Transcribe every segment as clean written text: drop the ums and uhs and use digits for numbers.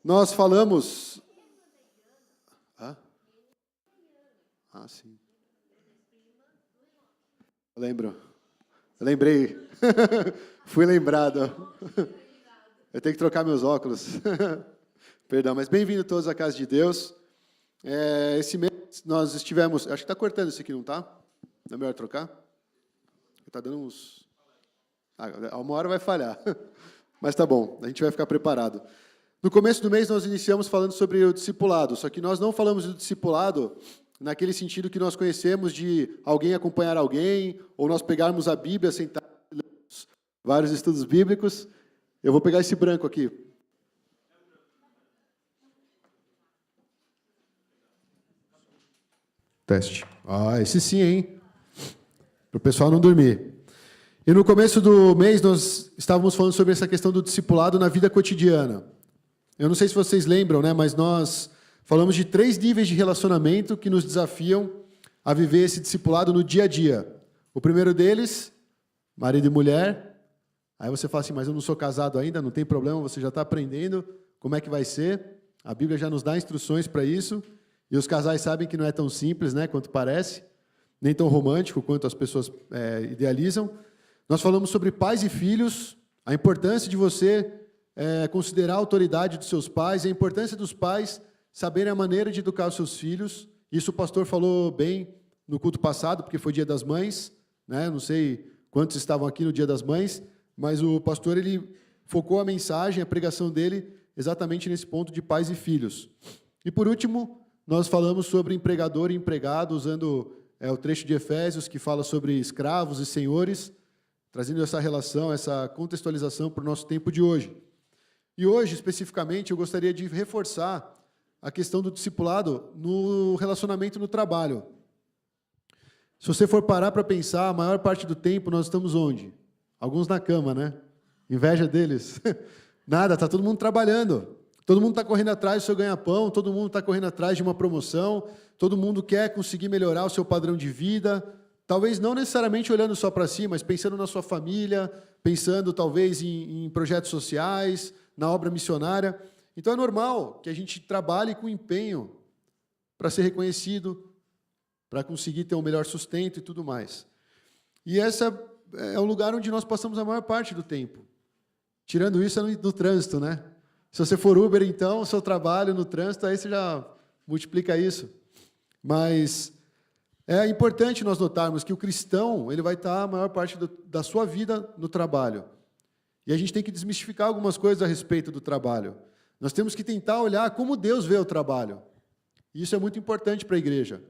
Nós falamos... Sim. Eu lembrei. Fui lembrado. Eu tenho que trocar meus óculos. Perdão, mas bem-vindo todos à casa de Deus. Esse mês nós estivemos... Acho que está cortando isso aqui, não está? Não é melhor trocar? Está dando uns... uma hora vai falhar. Mas tá bom, a gente vai ficar preparado. No começo do mês nós iniciamos falando sobre o discipulado, só que nós não falamos do discipulado naquele sentido que nós conhecemos de alguém acompanhar alguém, ou nós pegarmos a Bíblia, sentarmos, lermos vários estudos bíblicos. Eu vou pegar esse branco aqui. Teste. Esse sim, hein? Para o pessoal não dormir. E no começo do mês nós estávamos falando sobre essa questão do discipulado na vida cotidiana. Eu não sei se vocês lembram, né, mas nós falamos de 3 níveis de relacionamento que nos desafiam a viver esse discipulado no dia a dia. O primeiro deles, marido e mulher. Aí você fala assim, mas eu não sou casado ainda, não tem problema, você já está aprendendo como é que vai ser. A Bíblia já nos dá instruções para isso. E os casais sabem que não é tão simples, né, quanto parece, nem tão romântico quanto as pessoas idealizam. Nós falamos sobre pais e filhos, a importância de você considerar a autoridade dos seus pais, a importância dos pais saberem a maneira de educar os seus filhos. Isso o pastor falou bem no culto passado, porque foi Dia das Mães, né? Não sei quantos estavam aqui no Dia das Mães, mas o pastor ele focou a mensagem, a pregação dele, exatamente nesse ponto de pais e filhos. E por último, nós falamos sobre empregador e empregado, usando o trecho de Efésios, que fala sobre escravos e senhores, trazendo essa relação, essa contextualização para o nosso tempo de hoje. E hoje, especificamente, eu gostaria de reforçar a questão do discipulado no relacionamento no trabalho. Se você for parar para pensar, a maior parte do tempo nós estamos onde? Alguns na cama, né? Inveja deles. Nada, está todo mundo trabalhando. Todo mundo está correndo atrás do seu ganha-pão, todo mundo está correndo atrás de uma promoção, todo mundo quer conseguir melhorar o seu padrão de vida, talvez não necessariamente olhando só para si, mas pensando na sua família, pensando talvez em projetos sociais, na obra missionária. Então é normal que a gente trabalhe com empenho para ser reconhecido, para conseguir ter um melhor sustento e tudo mais. E esse é o lugar onde nós passamos a maior parte do tempo. Tirando isso, é no trânsito, né? Se você for Uber, então, o seu trabalho no trânsito, aí você já multiplica isso. Mas é importante nós notarmos que o cristão ele vai estar a maior parte da sua vida no trabalho. E a gente tem que desmistificar algumas coisas a respeito do trabalho. Nós temos que tentar olhar como Deus vê o trabalho. E isso é muito importante para a igreja.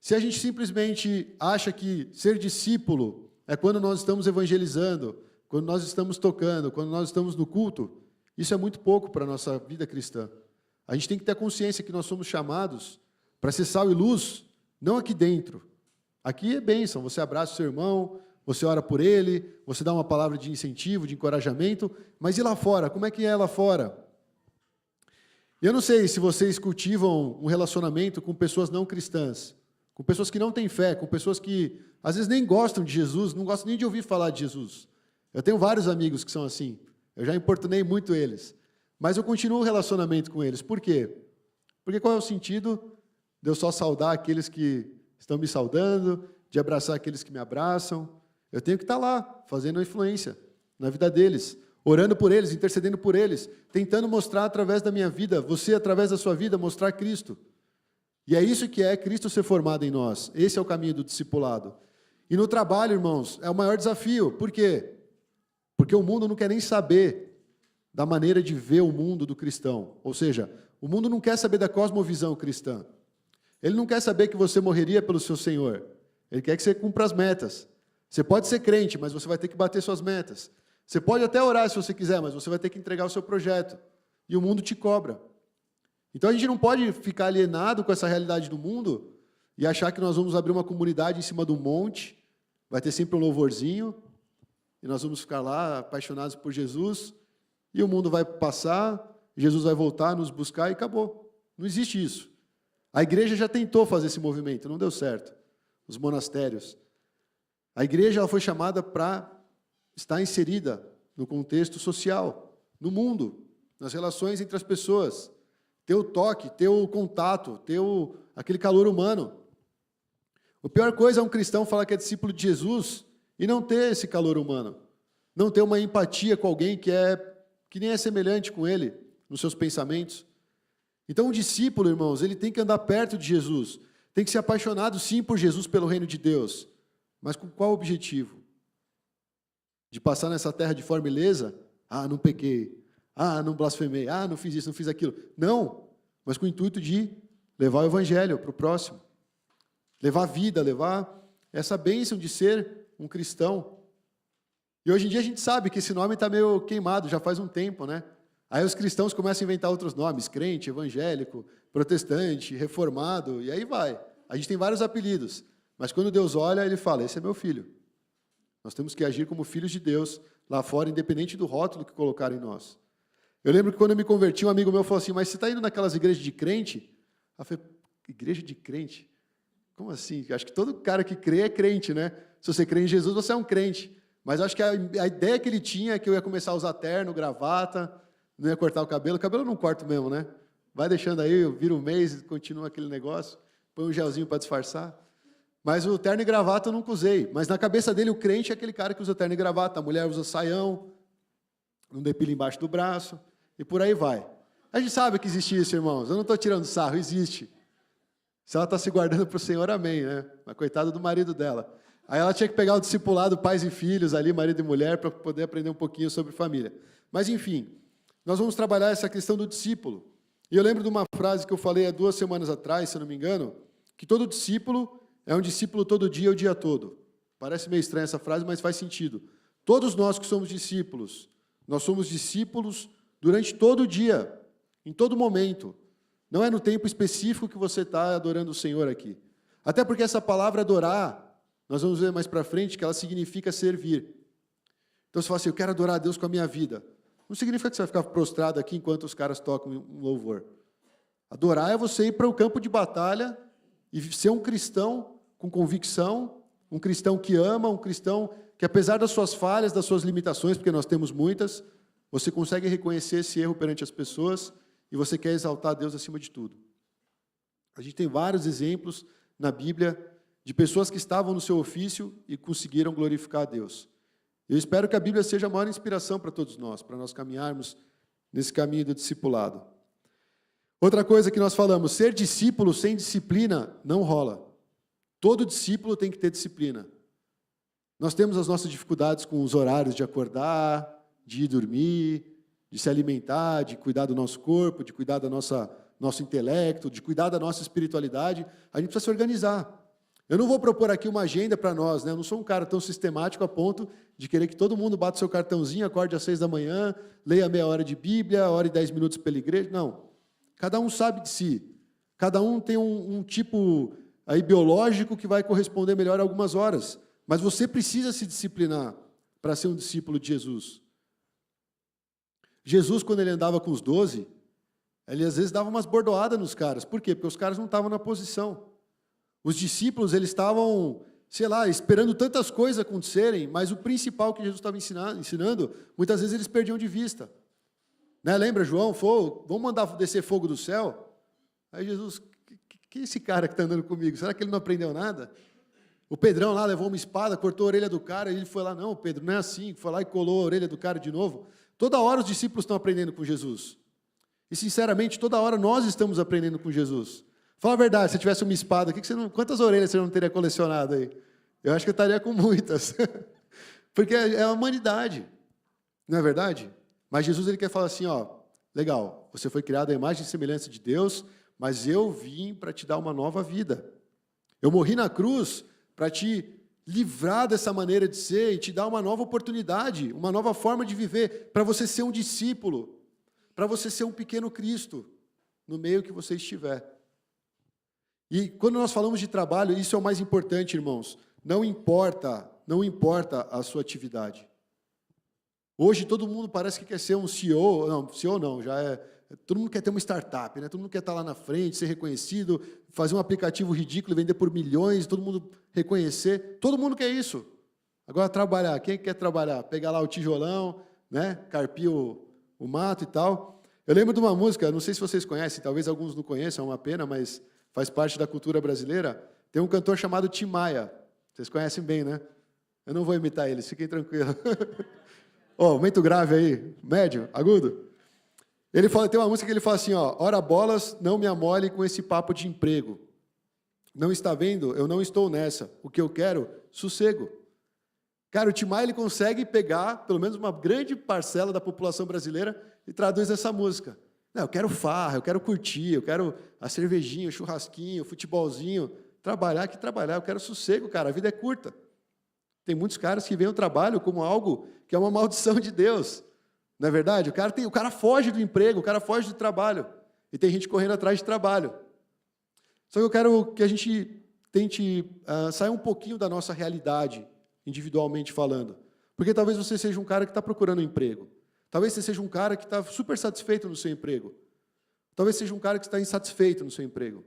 Se a gente simplesmente acha que ser discípulo é quando nós estamos evangelizando, quando nós estamos tocando, quando nós estamos no culto, isso é muito pouco para a nossa vida cristã. A gente tem que ter a consciência que nós somos chamados para ser sal e luz, não aqui dentro. Aqui é bênção, você abraça o seu irmão, você ora por ele, você dá uma palavra de incentivo, de encorajamento, mas e lá fora? Como é que é lá fora? Eu não sei se vocês cultivam um relacionamento com pessoas não cristãs, com pessoas que não têm fé, com pessoas que às vezes nem gostam de Jesus, não gostam nem de ouvir falar de Jesus. Eu tenho vários amigos que são assim, eu já importunei muito eles, mas eu continuo o relacionamento com eles. Por quê? Porque qual é o sentido de eu só saudar aqueles que estão me saudando, de abraçar aqueles que me abraçam? Eu tenho que estar lá, fazendo a influência na vida deles, orando por eles, intercedendo por eles, tentando mostrar através da minha vida, você através da sua vida, mostrar Cristo. E é isso que é Cristo ser formado em nós. Esse é o caminho do discipulado. E no trabalho, irmãos, é o maior desafio. Por quê? Porque o mundo não quer nem saber da maneira de ver o mundo do cristão. Ou seja, o mundo não quer saber da cosmovisão cristã. Ele não quer saber que você morreria pelo seu Senhor. Ele quer que você cumpra as metas. Você pode ser crente, mas você vai ter que bater suas metas. Você pode até orar se você quiser, mas você vai ter que entregar o seu projeto. E o mundo te cobra. Então a gente não pode ficar alienado com essa realidade do mundo e achar que nós vamos abrir uma comunidade em cima de um monte, vai ter sempre um louvorzinho, e nós vamos ficar lá apaixonados por Jesus, e o mundo vai passar, Jesus vai voltar, nos buscar e acabou. Não existe isso. A igreja já tentou fazer esse movimento, não deu certo. Os monastérios. A igreja ela foi chamada para estar inserida no contexto social, no mundo. nas relações entre as pessoas. Ter o toque, ter o contato, ter aquele calor humano. A pior coisa é um cristão falar que é discípulo de Jesus e não ter esse calor humano. Não ter uma empatia com alguém que nem é semelhante com ele, nos seus pensamentos. Então, o discípulo, irmãos, ele tem que andar perto de Jesus. Tem que ser apaixonado, sim, por Jesus, pelo reino de Deus. Mas com qual objetivo? De passar nessa terra de forma ilesa? Ah, não pequei. Ah, não blasfemei. Ah, não fiz isso, não fiz aquilo. Não, mas com o intuito de levar o evangelho para o próximo. Levar a vida, levar essa bênção de ser um cristão. E hoje em dia a gente sabe que esse nome está meio queimado, já faz um tempo, né? Aí os cristãos começam a inventar outros nomes, crente, evangélico, protestante, reformado, e aí vai. A gente tem vários apelidos, mas quando Deus olha, ele fala, esse é meu filho. Nós temos que agir como filhos de Deus lá fora, independente do rótulo que colocaram em nós. Eu lembro que quando eu me converti, um amigo meu falou assim, mas você está indo naquelas igrejas de crente? Eu falei, igreja de crente? Como assim? Acho que todo cara que crê é crente, né? Se você crê em Jesus, você é um crente. Mas acho que a ideia que ele tinha é que eu ia começar a usar terno, gravata, não ia cortar o cabelo. O cabelo eu não corto mesmo, né? Vai deixando aí, vira um mês, continua aquele negócio, põe um gelzinho para disfarçar. Mas o terno e gravata eu nunca usei. Mas na cabeça dele, o crente é aquele cara que usa terno e gravata. A mulher usa saião, não depila embaixo do braço, e por aí vai. A gente sabe que existe isso, irmãos. Eu não estou tirando sarro, existe. Se ela está se guardando para o Senhor, amém, né? Mas coitada do marido dela. Aí ela tinha que pegar o discipulado, pais e filhos ali, marido e mulher, para poder aprender um pouquinho sobre família. Mas, enfim, nós vamos trabalhar essa questão do discípulo. E eu lembro de uma frase que eu falei há 2 semanas atrás, se eu não me engano, que todo discípulo é um discípulo todo dia, o dia todo. Parece meio estranha essa frase, mas faz sentido. Todos nós que somos discípulos, nós somos discípulos durante todo o dia, em todo momento. Não é no tempo específico que você está adorando o Senhor aqui. Até porque essa palavra adorar, nós vamos ver mais para frente que ela significa servir. Então você fala assim, eu quero adorar a Deus com a minha vida. Não significa que você vai ficar prostrado aqui enquanto os caras tocam um louvor. Adorar é você ir para o campo de batalha e ser um cristão com convicção, um cristão que ama, um cristão que, apesar das suas falhas, das suas limitações, porque nós temos muitas, você consegue reconhecer esse erro perante as pessoas e você quer exaltar a Deus acima de tudo. A gente tem vários exemplos na Bíblia de pessoas que estavam no seu ofício e conseguiram glorificar a Deus. Eu espero que a Bíblia seja a maior inspiração para todos nós, para nós caminharmos nesse caminho do discipulado. Outra coisa que nós falamos, ser discípulo sem disciplina não rola. Todo discípulo tem que ter disciplina. Nós temos as nossas dificuldades com os horários de acordar, de ir dormir, de se alimentar, de cuidar do nosso corpo, de cuidar do nosso intelecto, de cuidar da nossa espiritualidade. A gente precisa se organizar. Eu não vou propor aqui uma agenda para nós, né? Eu não sou um cara tão sistemático a ponto de querer que todo mundo bata o seu cartãozinho, acorde às 6 da manhã, leia meia hora de Bíblia, hora e 10 minutos pela igreja. Não. Cada um sabe de si. Cada um tem um tipo aí biológico que vai corresponder melhor a algumas horas. Mas você precisa se disciplinar para ser um discípulo de Jesus. Jesus, quando ele andava com os 12, ele às vezes dava umas bordoadas nos caras. Por quê? Porque os caras não estavam na posição. Os discípulos, eles estavam, sei lá, esperando tantas coisas acontecerem, mas o principal que Jesus estava ensinando, muitas vezes eles perdiam de vista. Né? Lembra, João? Vamos mandar descer fogo do céu? Aí Jesus, que é esse cara que está andando comigo? Será que ele não aprendeu nada? O Pedrão lá levou uma espada, cortou a orelha do cara, e ele foi lá, não, Pedro, não é assim, foi lá e colou a orelha do cara de novo. Toda hora os discípulos estão aprendendo com Jesus. E, sinceramente, toda hora nós estamos aprendendo com Jesus. Fala a verdade, se tivesse uma espada, quantas orelhas você não teria colecionado aí? Eu acho que eu estaria com muitas. Porque é a humanidade. Não é verdade? Mas Jesus ele quer falar assim, ó, legal, você foi criado à imagem e semelhança de Deus, mas eu vim para te dar uma nova vida. Eu morri na cruz para te livrar dessa maneira de ser e te dar uma nova oportunidade, uma nova forma de viver, para você ser um discípulo, para você ser um pequeno Cristo no meio que você estiver. E quando nós falamos de trabalho, isso é o mais importante, irmãos. Não importa a sua atividade. Hoje todo mundo parece que quer ser um CEO, não, todo mundo quer ter uma startup, né? Todo mundo quer estar lá na frente, ser reconhecido, fazer um aplicativo ridículo e vender por milhões, todo mundo reconhecer. Todo mundo quer isso. Agora trabalhar, quem quer trabalhar? Pegar lá o tijolão, né? Carpir o mato e tal. Eu lembro de uma música, não sei se vocês conhecem, talvez alguns não conheçam, é uma pena, mas faz parte da cultura brasileira. Tem um cantor chamado Tim Maia. Vocês conhecem bem, né? Eu não vou imitar eles, fiquem tranquilos. Aumento grave aí, médio, agudo. Ele fala, tem uma música que ele fala assim, ora bolas, não me amole com esse papo de emprego. Não está vendo? Eu não estou nessa. O que eu quero? Sossego. Cara, o Tim Maia, ele consegue pegar pelo menos uma grande parcela da população brasileira e traduz essa música. Não, eu quero farra, eu quero curtir, eu quero a cervejinha, o churrasquinho, o futebolzinho, trabalhar, eu quero sossego, cara, a vida é curta. Tem muitos caras que veem o trabalho como algo que é uma maldição de Deus. Não é verdade? O cara foge do emprego, o cara foge do trabalho. E tem gente correndo atrás de trabalho. Só que eu quero que a gente tente sair um pouquinho da nossa realidade, individualmente falando. Porque talvez você seja um cara que está procurando um emprego. Talvez você seja um cara que está super satisfeito no seu emprego. Talvez seja um cara que está insatisfeito no seu emprego.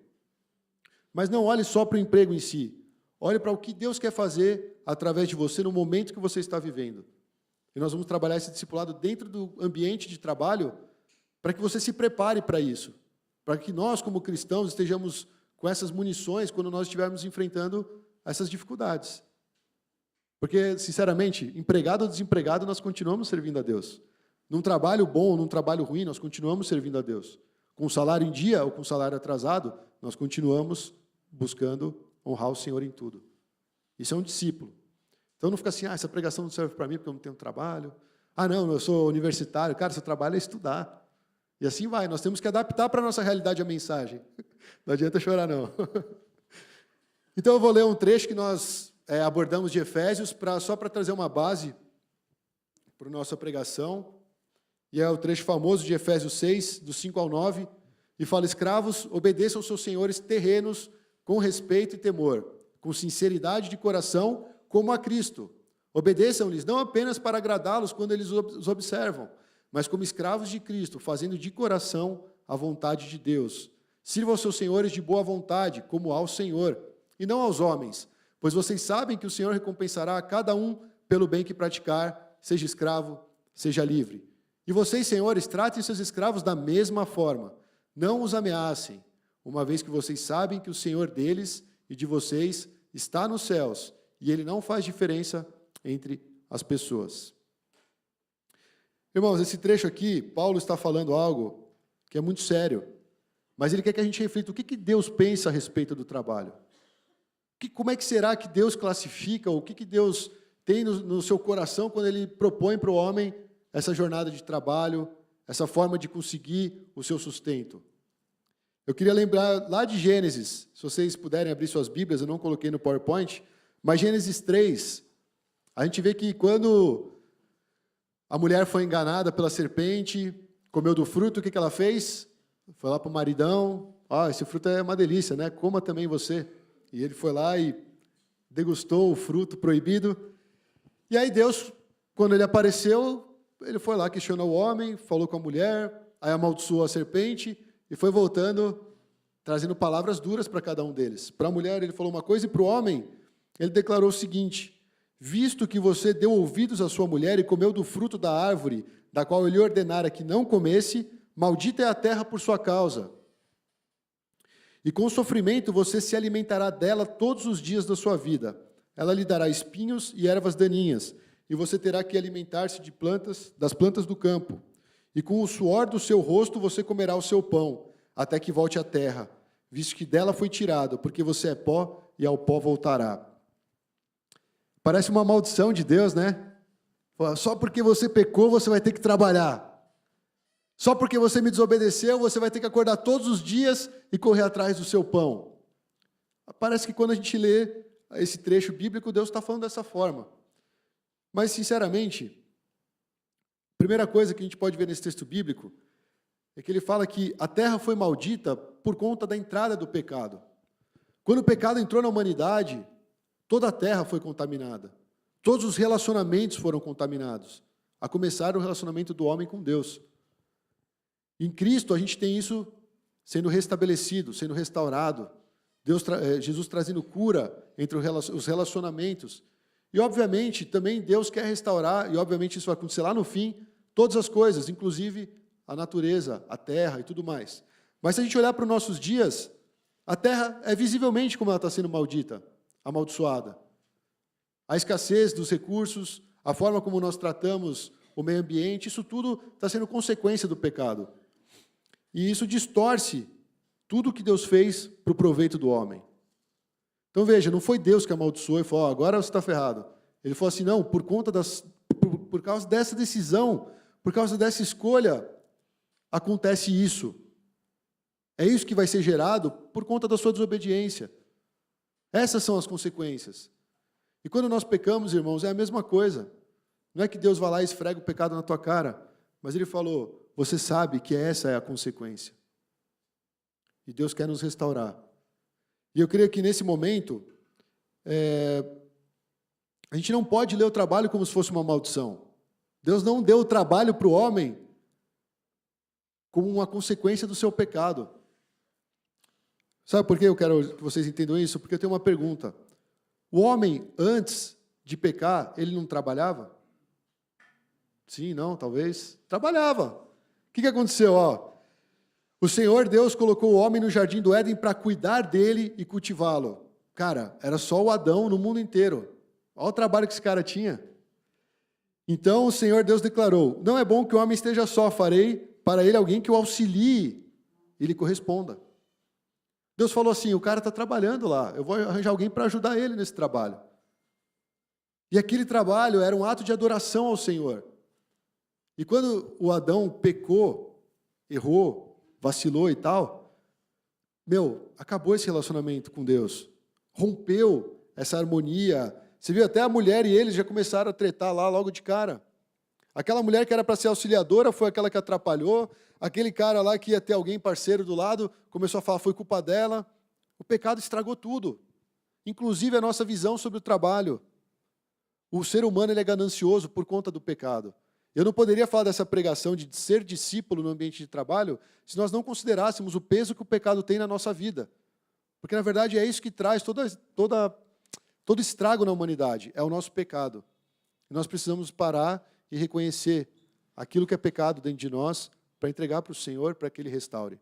Mas não olhe só para o emprego em si. Olhe para o que Deus quer fazer através de você no momento que você está vivendo. E nós vamos trabalhar esse discipulado dentro do ambiente de trabalho para que você se prepare para isso. Para que nós, como cristãos, estejamos com essas munições quando nós estivermos enfrentando essas dificuldades. Porque, sinceramente, empregado ou desempregado, nós continuamos servindo a Deus. Num trabalho bom ou num trabalho ruim, nós continuamos servindo a Deus. Com salário em dia ou com salário atrasado, nós continuamos buscando honrar o Senhor em tudo. Isso é um discípulo. Então não fica assim, essa pregação não serve para mim porque eu não tenho trabalho. Não, eu sou universitário. Cara, seu trabalho é estudar. E assim vai, nós temos que adaptar para a nossa realidade a mensagem. Não adianta chorar, não. Então eu vou ler um trecho que nós abordamos de Efésios, só para trazer uma base para a nossa pregação. E é o trecho famoso de Efésios 6, do 5 ao 9, e fala, escravos, obedeçam aos seus senhores terrenos com respeito e temor, com sinceridade de coração, como a Cristo. Obedeçam-lhes não apenas para agradá-los quando eles os observam, mas como escravos de Cristo, fazendo de coração a vontade de Deus. Sirvam aos seus senhores de boa vontade, como ao Senhor, e não aos homens, pois vocês sabem que o Senhor recompensará a cada um pelo bem que praticar, seja escravo, seja livre. E vocês, senhores, tratem seus escravos da mesma forma. Não os ameacem, uma vez que vocês sabem que o Senhor deles e de vocês está nos céus, e Ele não faz diferença entre as pessoas. Irmãos, esse trecho aqui, Paulo está falando algo que é muito sério, mas ele quer que a gente reflita o que Deus pensa a respeito do trabalho. Como é que será que Deus classifica, o que Deus tem no seu coração quando Ele propõe para o homem essa jornada de trabalho, essa forma de conseguir o seu sustento. Eu queria lembrar lá de Gênesis, se vocês puderem abrir suas Bíblias, eu não coloquei no PowerPoint, mas Gênesis 3, a gente vê que quando a mulher foi enganada pela serpente, comeu do fruto, o que ela fez? Foi lá para o maridão, esse fruto é uma delícia, né? Coma também você. E ele foi lá e degustou o fruto proibido. E aí Deus, quando ele apareceu, ele foi lá, questionou o homem, falou com a mulher, aí amaldiçoou a serpente e foi voltando, trazendo palavras duras para cada um deles. Para a mulher ele falou uma coisa e para o homem ele declarou o seguinte, visto que você deu ouvidos à sua mulher e comeu do fruto da árvore, da qual ele ordenara que não comesse, maldita é a terra por sua causa. E com sofrimento você se alimentará dela todos os dias da sua vida. Ela lhe dará espinhos e ervas daninhas, e você terá que alimentar-se das plantas do campo. E com o suor do seu rosto você comerá o seu pão, até que volte à terra, visto que dela foi tirado, porque você é pó e ao pó voltará. Parece uma maldição de Deus, né? Só porque você pecou, você vai ter que trabalhar. Só porque você me desobedeceu, você vai ter que acordar todos os dias e correr atrás do seu pão. Parece que quando a gente lê esse trecho bíblico, Deus está falando dessa forma. Mas, sinceramente, a primeira coisa que a gente pode ver nesse texto bíblico é que ele fala que a terra foi maldita por conta da entrada do pecado. Quando o pecado entrou na humanidade, toda a terra foi contaminada. Todos os relacionamentos foram contaminados, a começar o relacionamento do homem com Deus. Em Cristo, a gente tem isso sendo restabelecido, sendo restaurado. Jesus trazendo cura entre os relacionamentos. E, obviamente, também Deus quer restaurar, e, obviamente, isso vai acontecer lá no fim, todas as coisas, inclusive a natureza, a terra e tudo mais. Mas se a gente olhar para os nossos dias, a terra é visivelmente como ela está sendo maldita, amaldiçoada. A escassez dos recursos, a forma como nós tratamos o meio ambiente, isso tudo está sendo consequência do pecado. E isso distorce tudo o que Deus fez para o proveito do homem. Então veja, não foi Deus que amaldiçoou e falou, agora você está ferrado. Ele falou assim, não, por causa dessa decisão, por causa dessa escolha, acontece isso. É isso que vai ser gerado por conta da sua desobediência. Essas são as consequências. E quando nós pecamos, irmãos, é a mesma coisa. Não é que Deus vai lá e esfrega o pecado na tua cara, mas Ele falou, você sabe que essa é a consequência. E Deus quer nos restaurar. E eu creio que nesse momento, a gente não pode ler o trabalho como se fosse uma maldição. Deus não deu o trabalho para o homem como uma consequência do seu pecado. Sabe por que eu quero que vocês entendam isso? Porque eu tenho uma pergunta. O homem, antes de pecar, ele não trabalhava? Sim, não, talvez. Trabalhava. O que aconteceu? O Senhor Deus colocou o homem no jardim do Éden para cuidar dele e cultivá-lo. Cara, era só o Adão no mundo inteiro. Olha o trabalho que esse cara tinha. Então o Senhor Deus declarou, não é bom que o homem esteja só, farei para ele alguém que o auxilie e lhe corresponda. Deus falou assim, o cara está trabalhando lá, eu vou arranjar alguém para ajudar ele nesse trabalho. E aquele trabalho era um ato de adoração ao Senhor. E quando o Adão pecou, errou, vacilou e tal, acabou esse relacionamento com Deus. Rompeu essa harmonia. Você viu, até a mulher e eles já começaram a tretar lá logo de cara. Aquela mulher que era para ser auxiliadora foi aquela que atrapalhou. Aquele cara lá que ia ter alguém parceiro do lado, começou a falar, foi culpa dela. O pecado estragou tudo. Inclusive a nossa visão sobre o trabalho. O ser humano ele é ganancioso por conta do pecado. Eu não poderia falar dessa pregação de ser discípulo no ambiente de trabalho se nós não considerássemos o peso que o pecado tem na nossa vida. Porque, na verdade, é isso que traz todo estrago na humanidade, é o nosso pecado. E nós precisamos parar e reconhecer aquilo que é pecado dentro de nós para entregar para o Senhor, para que Ele restaure.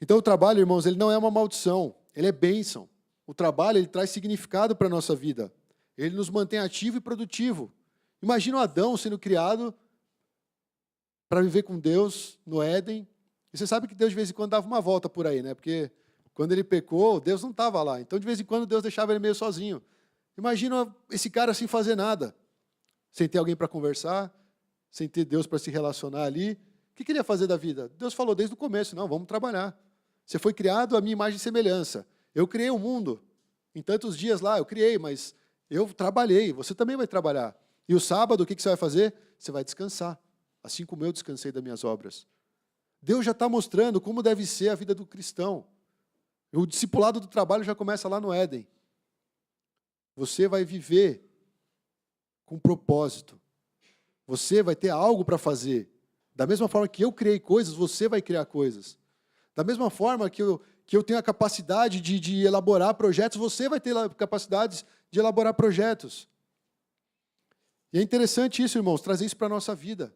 Então, o trabalho, irmãos, ele não é uma maldição, ele é bênção. O trabalho, ele traz significado para a nossa vida. Ele nos mantém ativo e produtivo. Imagina o Adão sendo criado para viver com Deus no Éden. E você sabe que Deus de vez em quando dava uma volta por aí, né? Porque quando ele pecou, Deus não estava lá. Então, de vez em quando, Deus deixava ele meio sozinho. Imagina esse cara sem fazer nada, sem ter alguém para conversar, sem ter Deus para se relacionar ali. O que ele ia fazer da vida? Deus falou desde o começo, não, vamos trabalhar. Você foi criado à minha imagem e semelhança. Eu criei o mundo. Em tantos dias lá, eu criei, mas eu trabalhei. Você também vai trabalhar. E o sábado, o que você vai fazer? Você vai descansar, assim como eu descansei das minhas obras. Deus já está mostrando como deve ser a vida do cristão. O discipulado do trabalho já começa lá no Éden. Você vai viver com propósito. Você vai ter algo para fazer. Da mesma forma que eu criei coisas, você vai criar coisas. Da mesma forma que eu tenho a capacidade de elaborar projetos, você vai ter capacidades de elaborar projetos. E é interessante isso, irmãos, trazer isso para a nossa vida.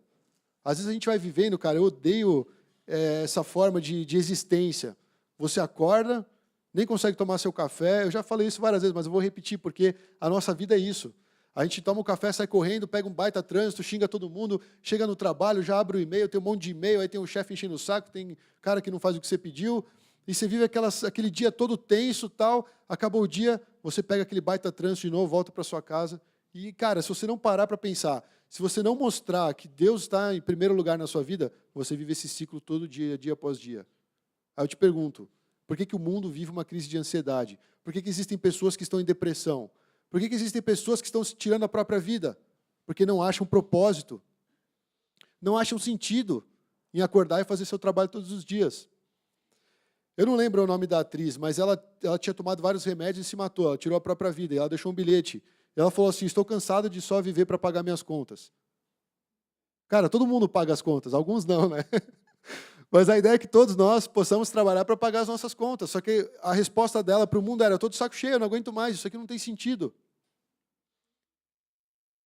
Às vezes a gente vai vivendo, cara, eu odeio essa forma de existência. Você acorda, nem consegue tomar seu café. Eu já falei isso várias vezes, mas eu vou repetir, porque a nossa vida é isso. A gente toma um café, sai correndo, pega um baita trânsito, xinga todo mundo, chega no trabalho, já abre o e-mail, tem um monte de e-mail, aí tem um chefe enchendo o saco, tem cara que não faz o que você pediu, e você vive aquele dia todo tenso, tal, acabou o dia, você pega aquele baita trânsito de novo, volta para sua casa. E, cara, se você não parar para pensar, se você não mostrar que Deus está em primeiro lugar na sua vida, você vive esse ciclo todo dia, dia após dia. Aí eu te pergunto, por que o mundo vive uma crise de ansiedade? Por que existem pessoas que estão em depressão? Por que existem pessoas que estão se tirando a própria vida? Porque não acham propósito. Não acham sentido em acordar e fazer seu trabalho todos os dias. Eu não lembro o nome da atriz, mas ela tinha tomado vários remédios e se matou. Ela tirou a própria vida e ela deixou um bilhete. Ela falou assim, estou cansada de só viver para pagar minhas contas. Cara, todo mundo paga as contas, alguns não, né? Mas a ideia é que todos nós possamos trabalhar para pagar as nossas contas. Só que a resposta dela para o mundo era, eu estou de saco cheio, eu não aguento mais, isso aqui não tem sentido.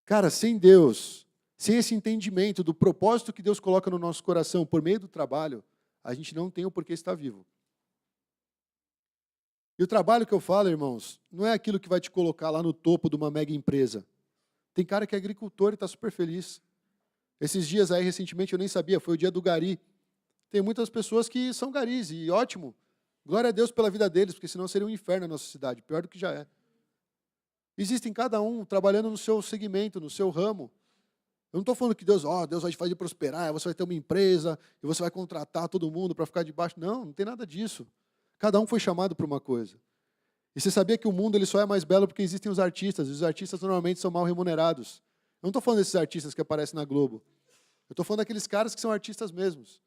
Cara, sem Deus, sem esse entendimento do propósito que Deus coloca no nosso coração por meio do trabalho, a gente não tem o porquê estar vivo. E o trabalho que eu falo, irmãos, não é aquilo que vai te colocar lá no topo de uma mega empresa. Tem cara que é agricultor e está super feliz. Esses dias aí, recentemente, eu nem sabia, foi o dia do gari. Tem muitas pessoas que são garis, e ótimo. Glória a Deus pela vida deles, porque senão seria um inferno na nossa cidade, pior do que já é. Existem cada um trabalhando no seu segmento, no seu ramo. Eu não estou falando que Deus vai te fazer prosperar, você vai ter uma empresa, e você vai contratar todo mundo para ficar debaixo. Não, não tem nada disso. Cada um foi chamado para uma coisa. E você sabia que o mundo ele só é mais belo porque existem os artistas, e os artistas normalmente são mal remunerados. Eu não estou falando desses artistas que aparecem na Globo. Eu estou falando daqueles caras que são artistas mesmos.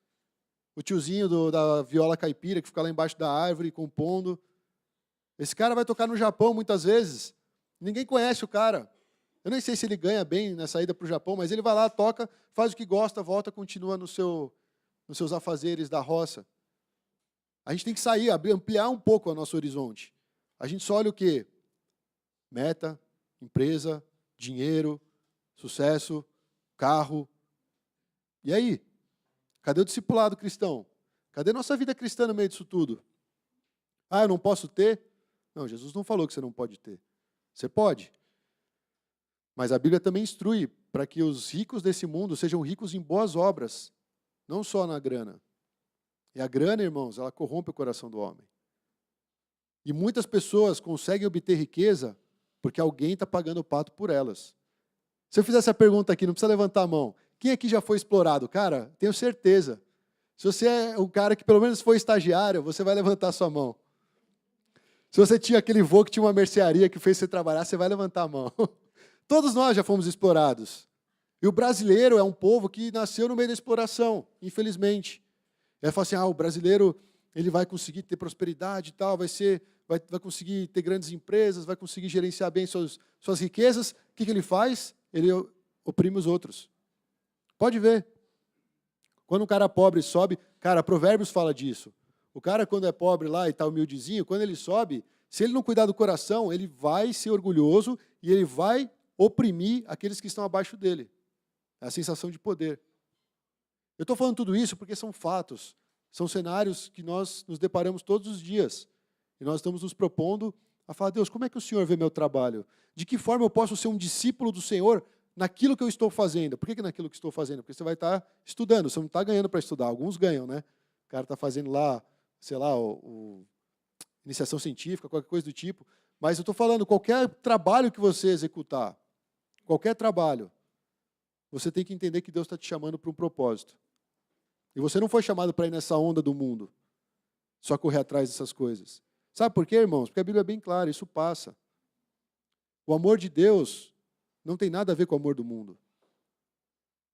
O tiozinho da viola caipira, que fica lá embaixo da árvore, compondo. Esse cara vai tocar no Japão muitas vezes. Ninguém conhece o cara. Eu nem sei se ele ganha bem na saída para o Japão, mas ele vai lá, toca, faz o que gosta, volta, continua nos seus afazeres da roça. A gente tem que sair, ampliar um pouco o nosso horizonte. A gente só olha o quê? Meta, empresa, dinheiro, sucesso, carro. E aí? Cadê o discipulado cristão? Cadê nossa vida cristã no meio disso tudo? Ah, eu não posso ter? Não, Jesus não falou que você não pode ter. Você pode. Mas a Bíblia também instrui para que os ricos desse mundo sejam ricos em boas obras, não só na grana. E a grana, irmãos, ela corrompe o coração do homem. E muitas pessoas conseguem obter riqueza porque alguém está pagando o pato por elas. Se eu fizer essa pergunta aqui, não precisa levantar a mão. Quem aqui já foi explorado? Cara, tenho certeza. Se você é o cara que pelo menos foi estagiário, você vai levantar a sua mão. Se você tinha aquele vô que tinha uma mercearia que fez você trabalhar, você vai levantar a mão. Todos nós já fomos explorados. E o brasileiro é um povo que nasceu no meio da exploração, infelizmente. E aí fala assim, o brasileiro ele vai conseguir ter prosperidade e tal, vai conseguir ter grandes empresas, vai conseguir gerenciar bem suas riquezas. O que ele faz? Ele oprime os outros. Pode ver. Quando um cara pobre sobe, cara, Provérbios fala disso. O cara, quando é pobre lá e está humildezinho, quando ele sobe, se ele não cuidar do coração, ele vai ser orgulhoso e ele vai oprimir aqueles que estão abaixo dele. É a sensação de poder. Eu estou falando tudo isso porque são fatos, são cenários que nós nos deparamos todos os dias. E nós estamos nos propondo a falar, Deus, como é que o Senhor vê meu trabalho? De que forma eu posso ser um discípulo do Senhor naquilo que eu estou fazendo? Por que naquilo que estou fazendo? Porque você vai estar estudando, você não está ganhando para estudar. Alguns ganham, né? O cara está fazendo lá, sei lá, iniciação científica, qualquer coisa do tipo. Mas eu estou falando, qualquer trabalho que você executar, qualquer trabalho, você tem que entender que Deus está te chamando para um propósito. E você não foi chamado para ir nessa onda do mundo, só correr atrás dessas coisas. Sabe por quê, irmãos? Porque a Bíblia é bem clara, isso passa. O amor de Deus não tem nada a ver com o amor do mundo.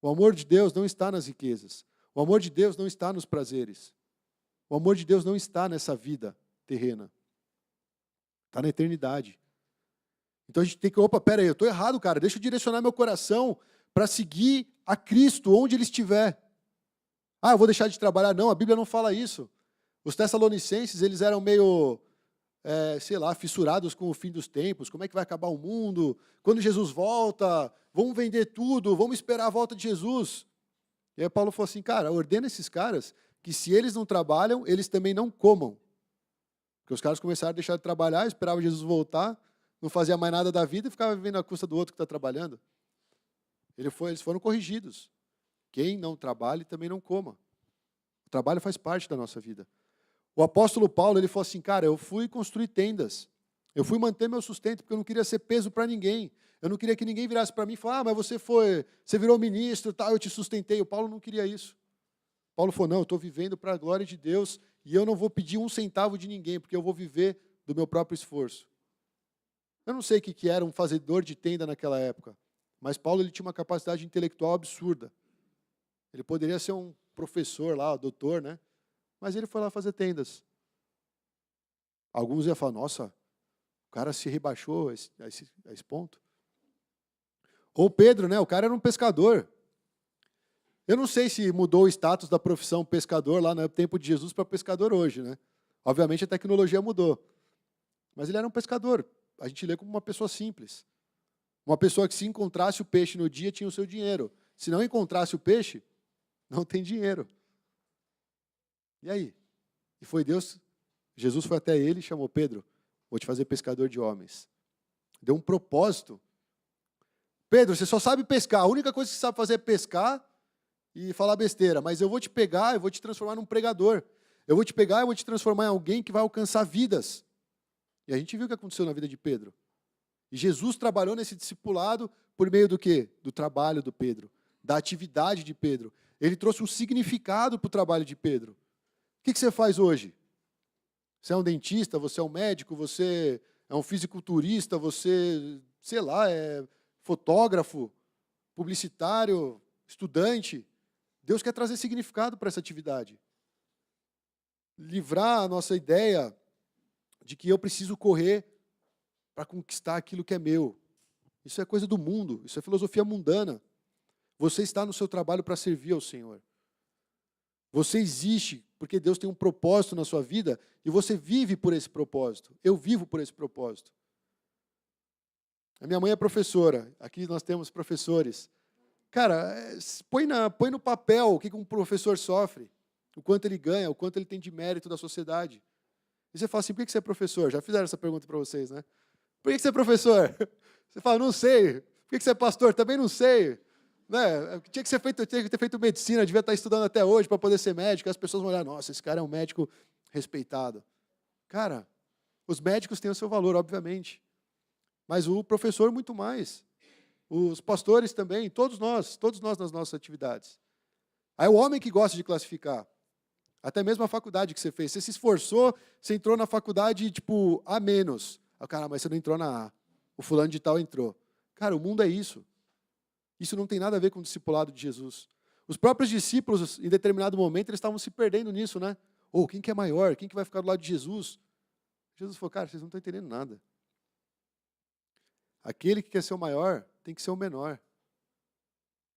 O amor de Deus não está nas riquezas. O amor de Deus não está nos prazeres. O amor de Deus não está nessa vida terrena. Está na eternidade. Então a gente tem que, peraí, eu estou errado, cara. Deixa eu direcionar meu coração para seguir a Cristo onde Ele estiver. Eu vou deixar de trabalhar. Não, a Bíblia não fala isso. Os tessalonicenses, eles eram meio, fissurados com o fim dos tempos. Como é que vai acabar o mundo? Quando Jesus volta, vamos vender tudo, vamos esperar a volta de Jesus. E aí Paulo falou assim, cara, ordena esses caras que se eles não trabalham, eles também não comam. Porque os caras começaram a deixar de trabalhar, esperavam Jesus voltar, não fazia mais nada da vida e ficava vivendo à custa do outro que está trabalhando. Eles foram corrigidos. Quem não trabalha também não coma. O trabalho faz parte da nossa vida. O apóstolo Paulo, ele falou assim, cara, eu fui construir tendas. Eu fui manter meu sustento porque eu não queria ser peso para ninguém. Eu não queria que ninguém virasse para mim e falasse, mas você virou ministro, tal, eu te sustentei. O Paulo não queria isso. Paulo falou, não, eu estou vivendo para a glória de Deus e eu não vou pedir um centavo de ninguém, porque eu vou viver do meu próprio esforço. Eu não sei o que era um fazedor de tenda naquela época, mas Paulo ele tinha uma capacidade intelectual absurda. Ele poderia ser um professor lá, doutor, né? Mas ele foi lá fazer tendas. Alguns iam falar, nossa, o cara se rebaixou a esse ponto. Ou Pedro, né? O cara era um pescador. Eu não sei se mudou o status da profissão pescador lá no tempo de Jesus para pescador hoje, né? Obviamente a tecnologia mudou. Mas ele era um pescador. A gente lê como uma pessoa simples. Uma pessoa que se encontrasse o peixe no dia tinha o seu dinheiro. se não encontrasse o peixe, não tem dinheiro. E aí? E foi Deus, Jesus foi até ele e chamou: Pedro, vou te fazer pescador de homens. Deu um propósito. Pedro, você só sabe pescar, a única coisa que você sabe fazer é pescar e falar besteira, mas eu vou te pegar, eu vou te transformar num pregador. Eu vou te pegar e vou te transformar em alguém que vai alcançar vidas. E a gente viu o que aconteceu na vida de Pedro. E Jesus trabalhou nesse discipulado por meio do quê? Do trabalho do Pedro, da atividade de Pedro. Ele trouxe um significado para o trabalho de Pedro. O que você faz hoje? Você é um dentista, você é um médico, você é um fisiculturista, você, sei lá, é fotógrafo, publicitário, estudante. Deus quer trazer significado para essa atividade. Livrar a nossa ideia de que eu preciso correr para conquistar aquilo que é meu. Isso é coisa do mundo, isso é filosofia mundana. Você está no seu trabalho para servir ao Senhor. Você existe porque Deus tem um propósito na sua vida e você vive por esse propósito. Eu vivo por esse propósito. A minha mãe é professora, aqui nós temos professores. Cara, põe no papel o que um professor sofre, o quanto ele ganha, o quanto ele tem de mérito da sociedade. E você fala assim: por que você é professor? Já fizeram essa pergunta para vocês, né? Por que você é professor? Você fala: não sei. Por que você é pastor? Também não sei. Né? Tinha que ter feito medicina, devia estar estudando até hoje para poder ser médico. As pessoas vão olhar: nossa, esse cara é um médico respeitado. Cara, os médicos têm o seu valor, obviamente. Mas o professor muito mais. Os pastores também, todos nós nas nossas atividades. Aí o homem que gosta de classificar, até mesmo a faculdade que você fez, você se esforçou, você entrou na faculdade tipo A menos. Cara, mas você não entrou na A. O fulano de tal entrou. Cara, o mundo é isso. Isso não tem nada a ver com o discipulado de Jesus. Os próprios discípulos, em determinado momento, eles estavam se perdendo nisso, né? Quem que é maior? Quem que vai ficar do lado de Jesus? Jesus falou: cara, vocês não estão entendendo nada. Aquele que quer ser o maior tem que ser o menor.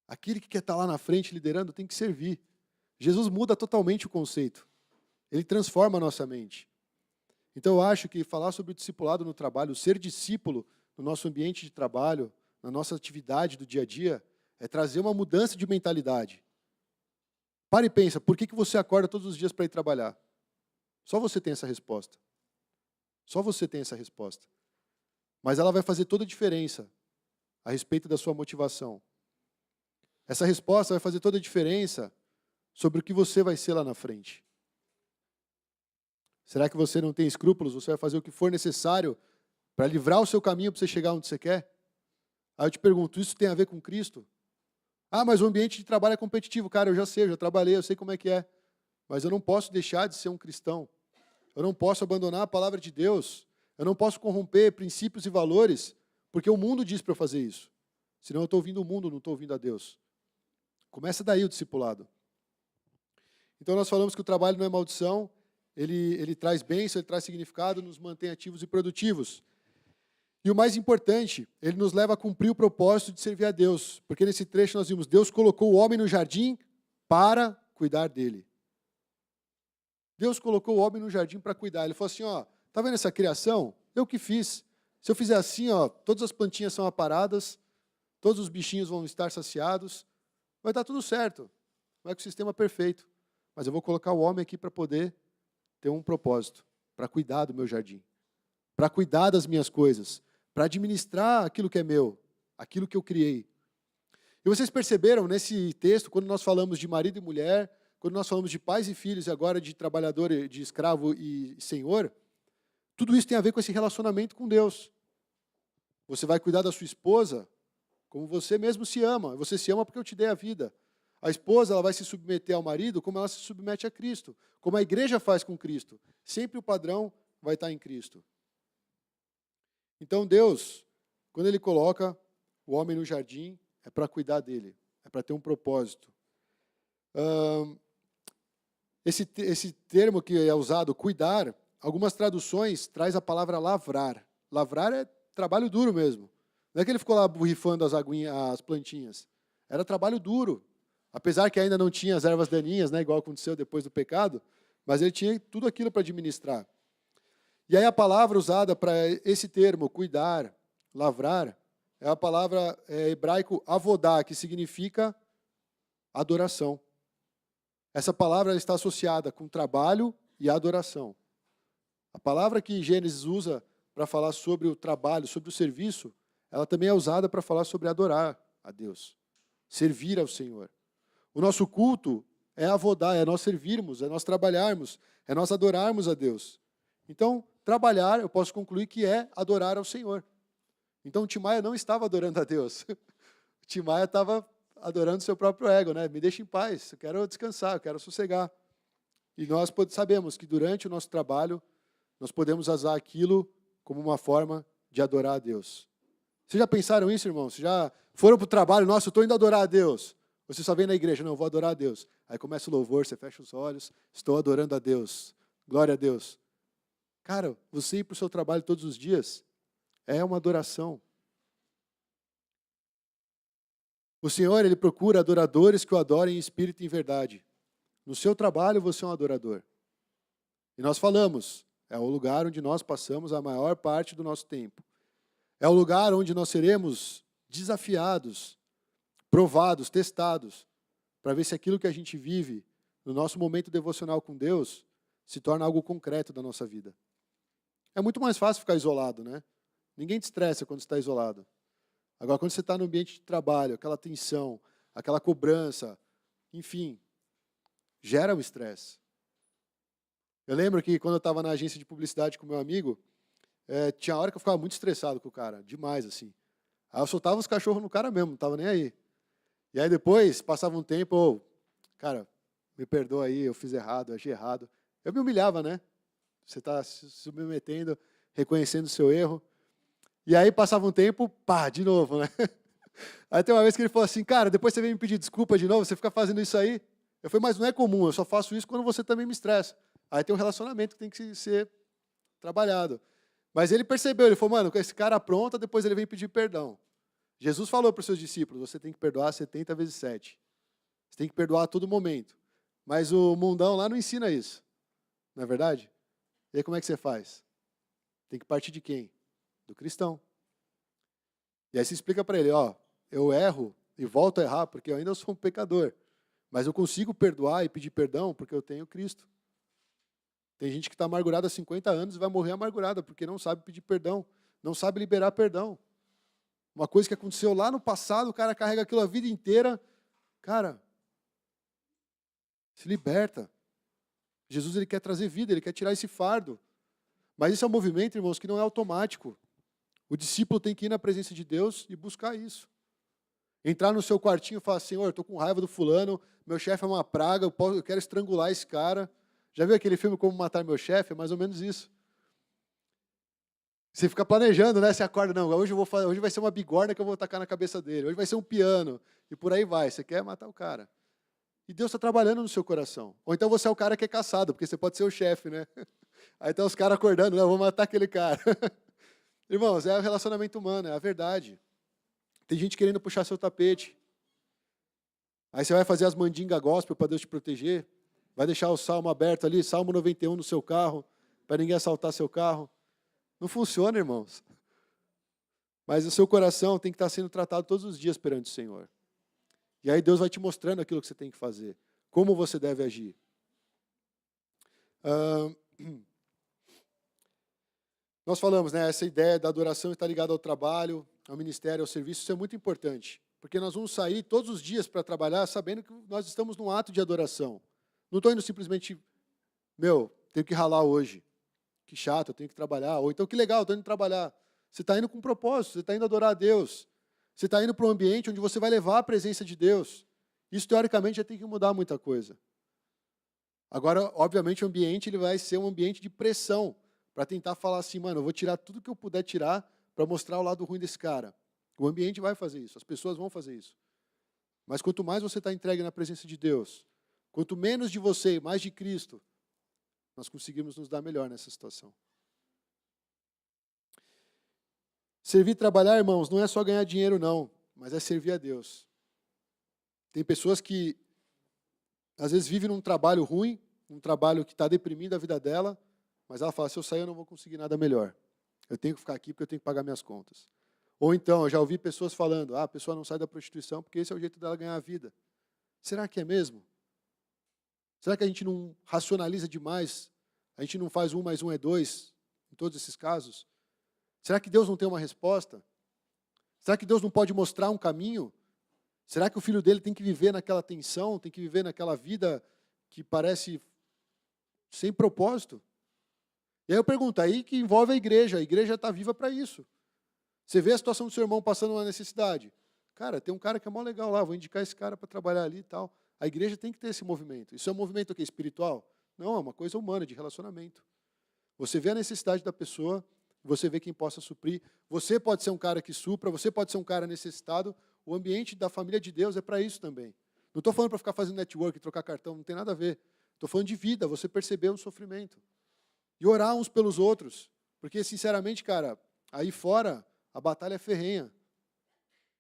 Aquele que quer estar lá na frente liderando tem que servir. Jesus muda totalmente o conceito. Ele transforma a nossa mente. Então eu acho que falar sobre o discipulado no trabalho, ser discípulo no nosso ambiente de trabalho, na nossa atividade do dia a dia, é trazer uma mudança de mentalidade. Para e pensa, por que você acorda todos os dias para ir trabalhar? Só você tem essa resposta. Só você tem essa resposta. Mas ela vai fazer toda a diferença a respeito da sua motivação. Essa resposta vai fazer toda a diferença sobre o que você vai ser lá na frente. Será que você não tem escrúpulos? Você vai fazer o que for necessário para livrar o seu caminho para você chegar onde você quer? Aí eu te pergunto, isso tem a ver com Cristo? Mas o ambiente de trabalho é competitivo. Cara, eu já sei, eu já trabalhei, eu sei como é que é. Mas eu não posso deixar de ser um cristão. Eu não posso abandonar a palavra de Deus. Eu não posso corromper princípios e valores, porque o mundo diz para eu fazer isso. Senão eu estou ouvindo o mundo, não estou ouvindo a Deus. Começa daí o discipulado. Então nós falamos que o trabalho não é maldição, ele traz bênção, ele traz significado, nos mantém ativos e produtivos. E o mais importante, ele nos leva a cumprir o propósito de servir a Deus. Porque nesse trecho nós vimos, Deus colocou o homem no jardim para cuidar dele. Deus colocou o homem no jardim para cuidar. Ele falou assim, tá vendo essa criação? Eu que fiz. Se eu fizer assim, todas as plantinhas são aparadas, todos os bichinhos vão estar saciados, vai dar tudo certo. Vai com o sistema perfeito. Mas eu vou colocar o homem aqui para poder ter um propósito, para cuidar do meu jardim, para cuidar das minhas coisas, para administrar aquilo que é meu, aquilo que eu criei. E vocês perceberam nesse texto, quando nós falamos de marido e mulher, quando nós falamos de pais e filhos, e agora de trabalhador, de escravo e senhor, tudo isso tem a ver com esse relacionamento com Deus. Você vai cuidar da sua esposa como você mesmo se ama. Você se ama porque eu te dei a vida. A esposa ela vai se submeter ao marido como ela se submete a Cristo, como a igreja faz com Cristo. Sempre o padrão vai estar em Cristo. Então Deus, quando Ele coloca o homem no jardim, é para cuidar dele, é para ter um propósito. Esse termo que é usado, cuidar, algumas traduções traz a palavra lavrar. Lavrar é trabalho duro mesmo. Não é que ele ficou lá borrifando as plantinhas. Era trabalho duro. Apesar que ainda não tinha as ervas daninhas, né, igual aconteceu depois do pecado, mas ele tinha tudo aquilo para administrar. E aí a palavra usada para esse termo, cuidar, lavrar, é a palavra hebraico avodá, que significa adoração. Essa palavra está associada com trabalho e adoração. A palavra que Gênesis usa para falar sobre o trabalho, sobre o serviço, ela também é usada para falar sobre adorar a Deus, servir ao Senhor. O nosso culto é avodar, é nós servirmos, é nós trabalharmos, é nós adorarmos a Deus. Então, trabalhar, eu posso concluir que é adorar ao Senhor. Então, o Timaia não estava adorando a Deus. O Timaia estava adorando seu próprio ego, né? Me deixa em paz, eu quero descansar, eu quero sossegar. E nós sabemos que durante o nosso trabalho, nós podemos usar aquilo como uma forma de adorar a Deus. Vocês já pensaram isso, irmãos? Vocês já foram para o trabalho? Nossa, eu estou indo adorar a Deus. Você só vem na igreja, não, eu vou adorar a Deus. Aí começa o louvor, você fecha os olhos, estou adorando a Deus. Glória a Deus. Cara, você ir para o seu trabalho todos os dias é uma adoração. O Senhor, Ele procura adoradores que o adorem em espírito e em verdade. No seu trabalho, você é um adorador. E nós falamos, é o lugar onde nós passamos a maior parte do nosso tempo. É o lugar onde nós seremos desafiados, provados, testados, para ver se aquilo que a gente vive no nosso momento devocional com Deus se torna algo concreto da nossa vida. É muito mais fácil ficar isolado, né? Ninguém te estressa quando você está isolado. Agora, quando você está no ambiente de trabalho, aquela tensão, aquela cobrança, enfim, gera um estresse. Eu lembro que quando eu estava na agência de publicidade com meu amigo, tinha hora que eu ficava muito estressado com o cara, demais, assim. Aí eu soltava os cachorros no cara mesmo, não estava nem aí. E aí depois, passava um tempo, cara, me perdoa aí, eu fiz errado, eu achei errado. Eu me humilhava, né? Você está se submetendo, reconhecendo o seu erro. E aí passava um tempo, pá, de novo, né? Aí tem uma vez que ele falou assim, cara, depois você vem me pedir desculpa de novo, você fica fazendo isso aí. Eu falei, mas não é comum, eu só faço isso quando você também me estressa. Aí tem um relacionamento que tem que ser trabalhado. Mas ele percebeu, ele falou, mano, esse cara apronta, depois ele vem pedir perdão. Jesus falou para os seus discípulos, você tem que perdoar 70 vezes 7. Você tem que perdoar a todo momento. Mas o mundão lá não ensina isso. Não é verdade? E aí como é que você faz? Tem que partir de quem? Do cristão. E aí você explica para ele, ó, eu erro e volto a errar porque eu ainda sou um pecador. Mas eu consigo perdoar e pedir perdão porque eu tenho Cristo. Tem gente que está amargurada há 50 anos e vai morrer amargurada porque não sabe pedir perdão, não sabe liberar perdão. Uma coisa que aconteceu lá no passado, o cara carrega aquilo a vida inteira. Cara, se liberta. Jesus, ele quer trazer vida, ele quer tirar esse fardo. Mas esse é um movimento, irmãos, que não é automático. O discípulo tem que ir na presença de Deus e buscar isso. Entrar no seu quartinho e falar, Senhor, eu estou com raiva do fulano, meu chefe é uma praga, eu quero estrangular esse cara. Já viu aquele filme Como Matar Meu Chefe? É mais ou menos isso. Você fica planejando, né? Você acorda, não, hoje vai ser uma bigorna que eu vou tacar na cabeça dele, hoje vai ser um piano, e por aí vai. Você quer matar o cara. E Deus está trabalhando no seu coração. Ou então você é o cara que é caçado, porque você pode ser o chefe, né? Aí estão os caras acordando, não, eu vou matar aquele cara. Irmãos, é o relacionamento humano, é a verdade. Tem gente querendo puxar seu tapete. Aí você vai fazer as mandingas gospel para Deus te proteger. Vai deixar o salmo aberto ali, Salmo 91 no seu carro, para ninguém assaltar seu carro. Não funciona, irmãos. Mas o seu coração tem que estar sendo tratado todos os dias perante o Senhor. E aí Deus vai te mostrando aquilo que você tem que fazer. Como você deve agir. Nós falamos, né, essa ideia da adoração está ligada ao trabalho, ao ministério, ao serviço, isso é muito importante. Porque nós vamos sair todos os dias para trabalhar sabendo que nós estamos num ato de adoração. Não estou indo simplesmente, tenho que ralar hoje. Que chato, eu tenho que trabalhar. Ou então, que legal, estou indo trabalhar. Você está indo com um propósito, você está indo adorar a Deus. Você está indo para um ambiente onde você vai levar a presença de Deus. Isso, teoricamente, já tem que mudar muita coisa. Agora, obviamente, o ambiente ele vai ser um ambiente de pressão, para tentar falar assim, mano, eu vou tirar tudo que eu puder tirar para mostrar o lado ruim desse cara. O ambiente vai fazer isso, as pessoas vão fazer isso. Mas quanto mais você está entregue na presença de Deus, quanto menos de você e mais de Cristo, nós conseguimos nos dar melhor nessa situação. Servir e trabalhar, irmãos, não é só ganhar dinheiro, não, mas é servir a Deus. Tem pessoas que, às vezes, vivem num trabalho ruim, um trabalho que está deprimindo a vida dela, mas ela fala, se eu sair eu não vou conseguir nada melhor. Eu tenho que ficar aqui porque eu tenho que pagar minhas contas. Ou então, eu já ouvi pessoas falando, a pessoa não sai da prostituição porque esse é o jeito dela ganhar a vida. Será que é mesmo? Será que a gente não racionaliza demais? A gente não faz 1 mais 1 é 2 em todos esses casos? Será que Deus não tem uma resposta? Será que Deus não pode mostrar um caminho? Será que o filho dele tem que viver naquela tensão, tem que viver naquela vida que parece sem propósito? E aí eu pergunto, aí que envolve a igreja está viva para isso. Você vê a situação do seu irmão passando uma necessidade. Cara, tem um cara que é mó legal lá, vou indicar esse cara para trabalhar ali e tal. A igreja tem que ter esse movimento. Isso é um movimento aqui, espiritual? Não, é uma coisa humana, de relacionamento. Você vê a necessidade da pessoa, você vê quem possa suprir. Você pode ser um cara que supra, você pode ser um cara necessitado. O ambiente da família de Deus é para isso também. Não estou falando para ficar fazendo network, trocar cartão, não tem nada a ver. Estou falando de vida, você perceber o sofrimento. E orar uns pelos outros. Porque, sinceramente, cara, aí fora, a batalha é ferrenha.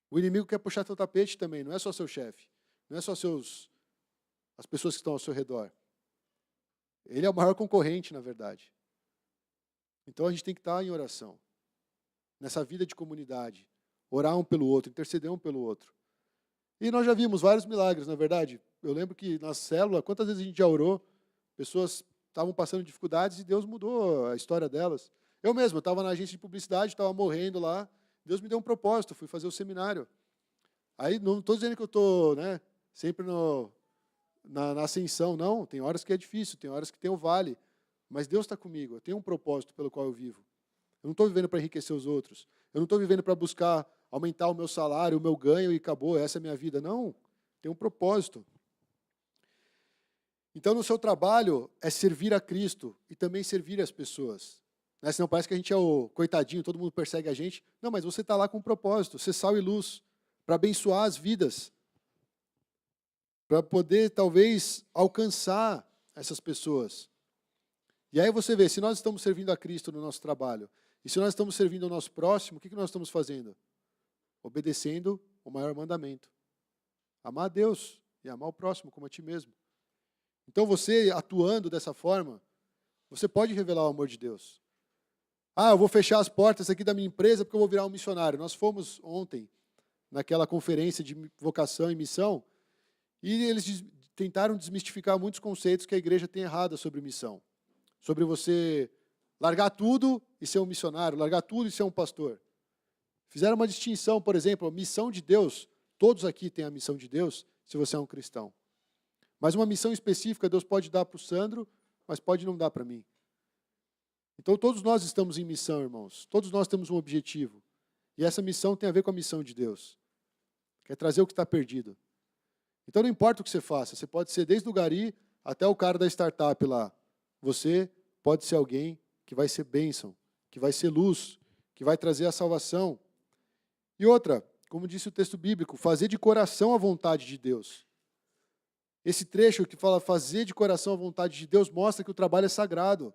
O inimigo quer puxar teu tapete também, não é só seu chefe. Não é só as pessoas que estão ao seu redor. Ele é o maior concorrente, na verdade. Então a gente tem que estar em oração. Nessa vida de comunidade. Orar um pelo outro, interceder um pelo outro. E nós já vimos vários milagres, na verdade. Eu lembro que na célula, quantas vezes a gente já orou, pessoas estavam passando dificuldades e Deus mudou a história delas. Eu mesmo, estava na agência de publicidade, estava morrendo lá, Deus me deu um propósito, fui fazer o seminário. Aí não estou dizendo que eu estou sempre na ascensão, não. Tem horas que é difícil, tem horas que tem o vale. Mas Deus está comigo, eu tenho um propósito pelo qual eu vivo. Eu não estou vivendo para enriquecer os outros. Eu não estou vivendo para buscar aumentar o meu salário, o meu ganho e acabou, essa é a minha vida. Não, tem um propósito. Então, no seu trabalho, é servir a Cristo e também servir as pessoas. Senão parece que a gente é o coitadinho, todo mundo persegue a gente. Não, mas você está lá com um propósito, ser sal e luz, para abençoar as vidas, para poder, talvez, alcançar essas pessoas. E aí você vê, se nós estamos servindo a Cristo no nosso trabalho, e se nós estamos servindo ao nosso próximo, o que nós estamos fazendo? Obedecendo o maior mandamento. Amar a Deus e amar o próximo como a ti mesmo. Então você, atuando dessa forma, você pode revelar o amor de Deus. Eu vou fechar as portas aqui da minha empresa porque eu vou virar um missionário. Nós fomos ontem naquela conferência de vocação e missão e eles tentaram desmistificar muitos conceitos que a igreja tem errado sobre missão. Sobre você largar tudo e ser um missionário, largar tudo e ser um pastor. Fizeram uma distinção, por exemplo, a missão de Deus. Todos aqui têm a missão de Deus, se você é um cristão. Mas uma missão específica Deus pode dar para o Sandro, mas pode não dar para mim. Então todos nós estamos em missão, irmãos. Todos nós temos um objetivo. E essa missão tem a ver com a missão de Deus. Que é trazer o que está perdido. Então não importa o que você faça. Você pode ser desde o gari até o cara da startup lá. Você pode ser alguém que vai ser bênção, que vai ser luz, que vai trazer a salvação. E outra, como disse o texto bíblico, fazer de coração a vontade de Deus. Esse trecho que fala fazer de coração a vontade de Deus mostra que o trabalho é sagrado.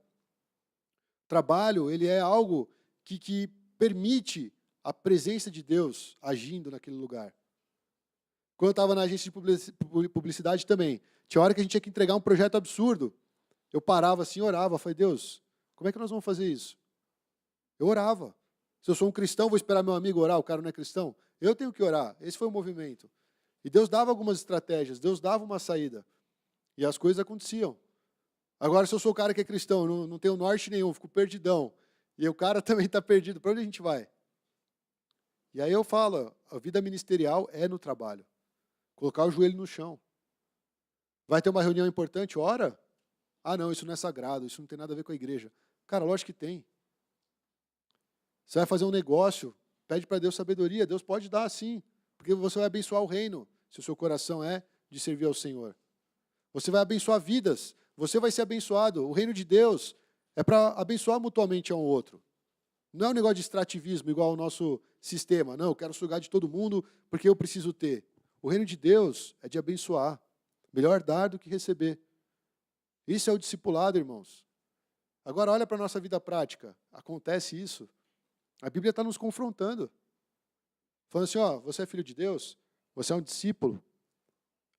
O trabalho, ele é algo que permite a presença de Deus agindo naquele lugar. Quando eu estava na agência de publicidade também, tinha hora que a gente tinha que entregar um projeto absurdo. Eu parava assim, orava, falei, Deus, como é que nós vamos fazer isso? Eu orava. Se eu sou um cristão, vou esperar meu amigo orar, o cara não é cristão? Eu tenho que orar. Esse foi o movimento. E Deus dava algumas estratégias, Deus dava uma saída. E as coisas aconteciam. Agora, se eu sou o cara que é cristão, não tenho norte nenhum, fico perdidão, e o cara também está perdido, para onde a gente vai? E aí eu falo, a vida ministerial é no trabalho. Colocar o joelho no chão. Vai ter uma reunião importante? Ora. Não, isso não é sagrado, isso não tem nada a ver com a igreja. Cara, lógico que tem. Você vai fazer um negócio, pede para Deus sabedoria, Deus pode dar sim, porque você vai abençoar o reino, se o seu coração é de servir ao Senhor. Você vai abençoar vidas, você vai ser abençoado. O reino de Deus é para abençoar mutuamente um ao outro. Não é um negócio de extrativismo igual ao nosso sistema. Não, eu quero sugar de todo mundo porque eu preciso ter. O reino de Deus é de abençoar. Melhor dar do que receber. Isso é o discipulado, irmãos. Agora olha para a nossa vida prática. Acontece isso. A Bíblia está nos confrontando. Falando assim, você é filho de Deus, você é um discípulo.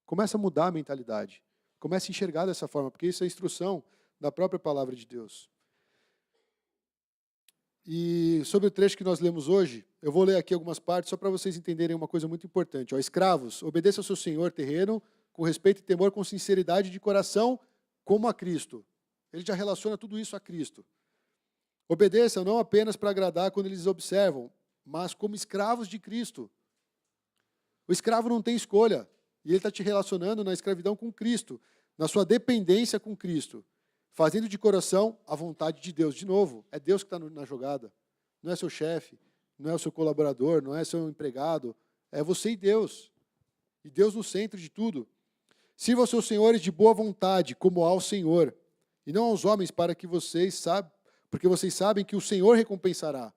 Começa a mudar a mentalidade. Começa a enxergar dessa forma, porque isso é a instrução da própria palavra de Deus. E sobre o trecho que nós lemos hoje, eu vou ler aqui algumas partes só para vocês entenderem uma coisa muito importante. Escravos, obedeça ao seu senhor terreno com respeito e temor, com sinceridade de coração, como a Cristo. Ele já relaciona tudo isso a Cristo. Obedeçam não apenas para agradar quando eles observam, mas como escravos de Cristo. O escravo não tem escolha, e ele está te relacionando na escravidão com Cristo, na sua dependência com Cristo, fazendo de coração a vontade de Deus. De novo, é Deus que está na jogada, não é seu chefe, não é o seu colaborador, não é seu empregado, é você e Deus. E Deus no centro de tudo. Sirva aos seus senhores de boa vontade, como ao Senhor, e não aos homens, porque vocês sabem que o Senhor recompensará.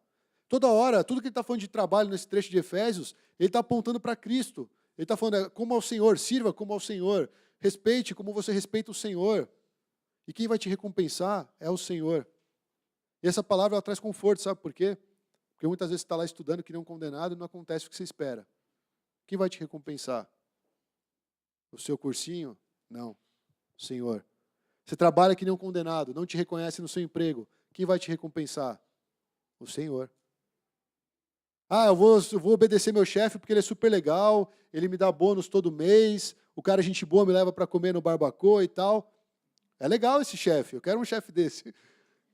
Toda hora, tudo que ele está falando de trabalho nesse trecho de Efésios, ele está apontando para Cristo. Ele está falando como ao Senhor, sirva como ao Senhor, respeite como você respeita o Senhor. E quem vai te recompensar é o Senhor. E essa palavra ela traz conforto, sabe por quê? Porque muitas vezes você está lá estudando que nem um condenado e não acontece o que você espera. Quem vai te recompensar? O seu cursinho? Não. O Senhor. Você trabalha que nem um condenado, não te reconhece no seu emprego. Quem vai te recompensar? O Senhor. Eu vou obedecer meu chefe porque ele é super legal, ele me dá bônus todo mês, o cara gente boa me leva para comer no barbacoa e tal. É legal esse chefe, eu quero um chefe desse.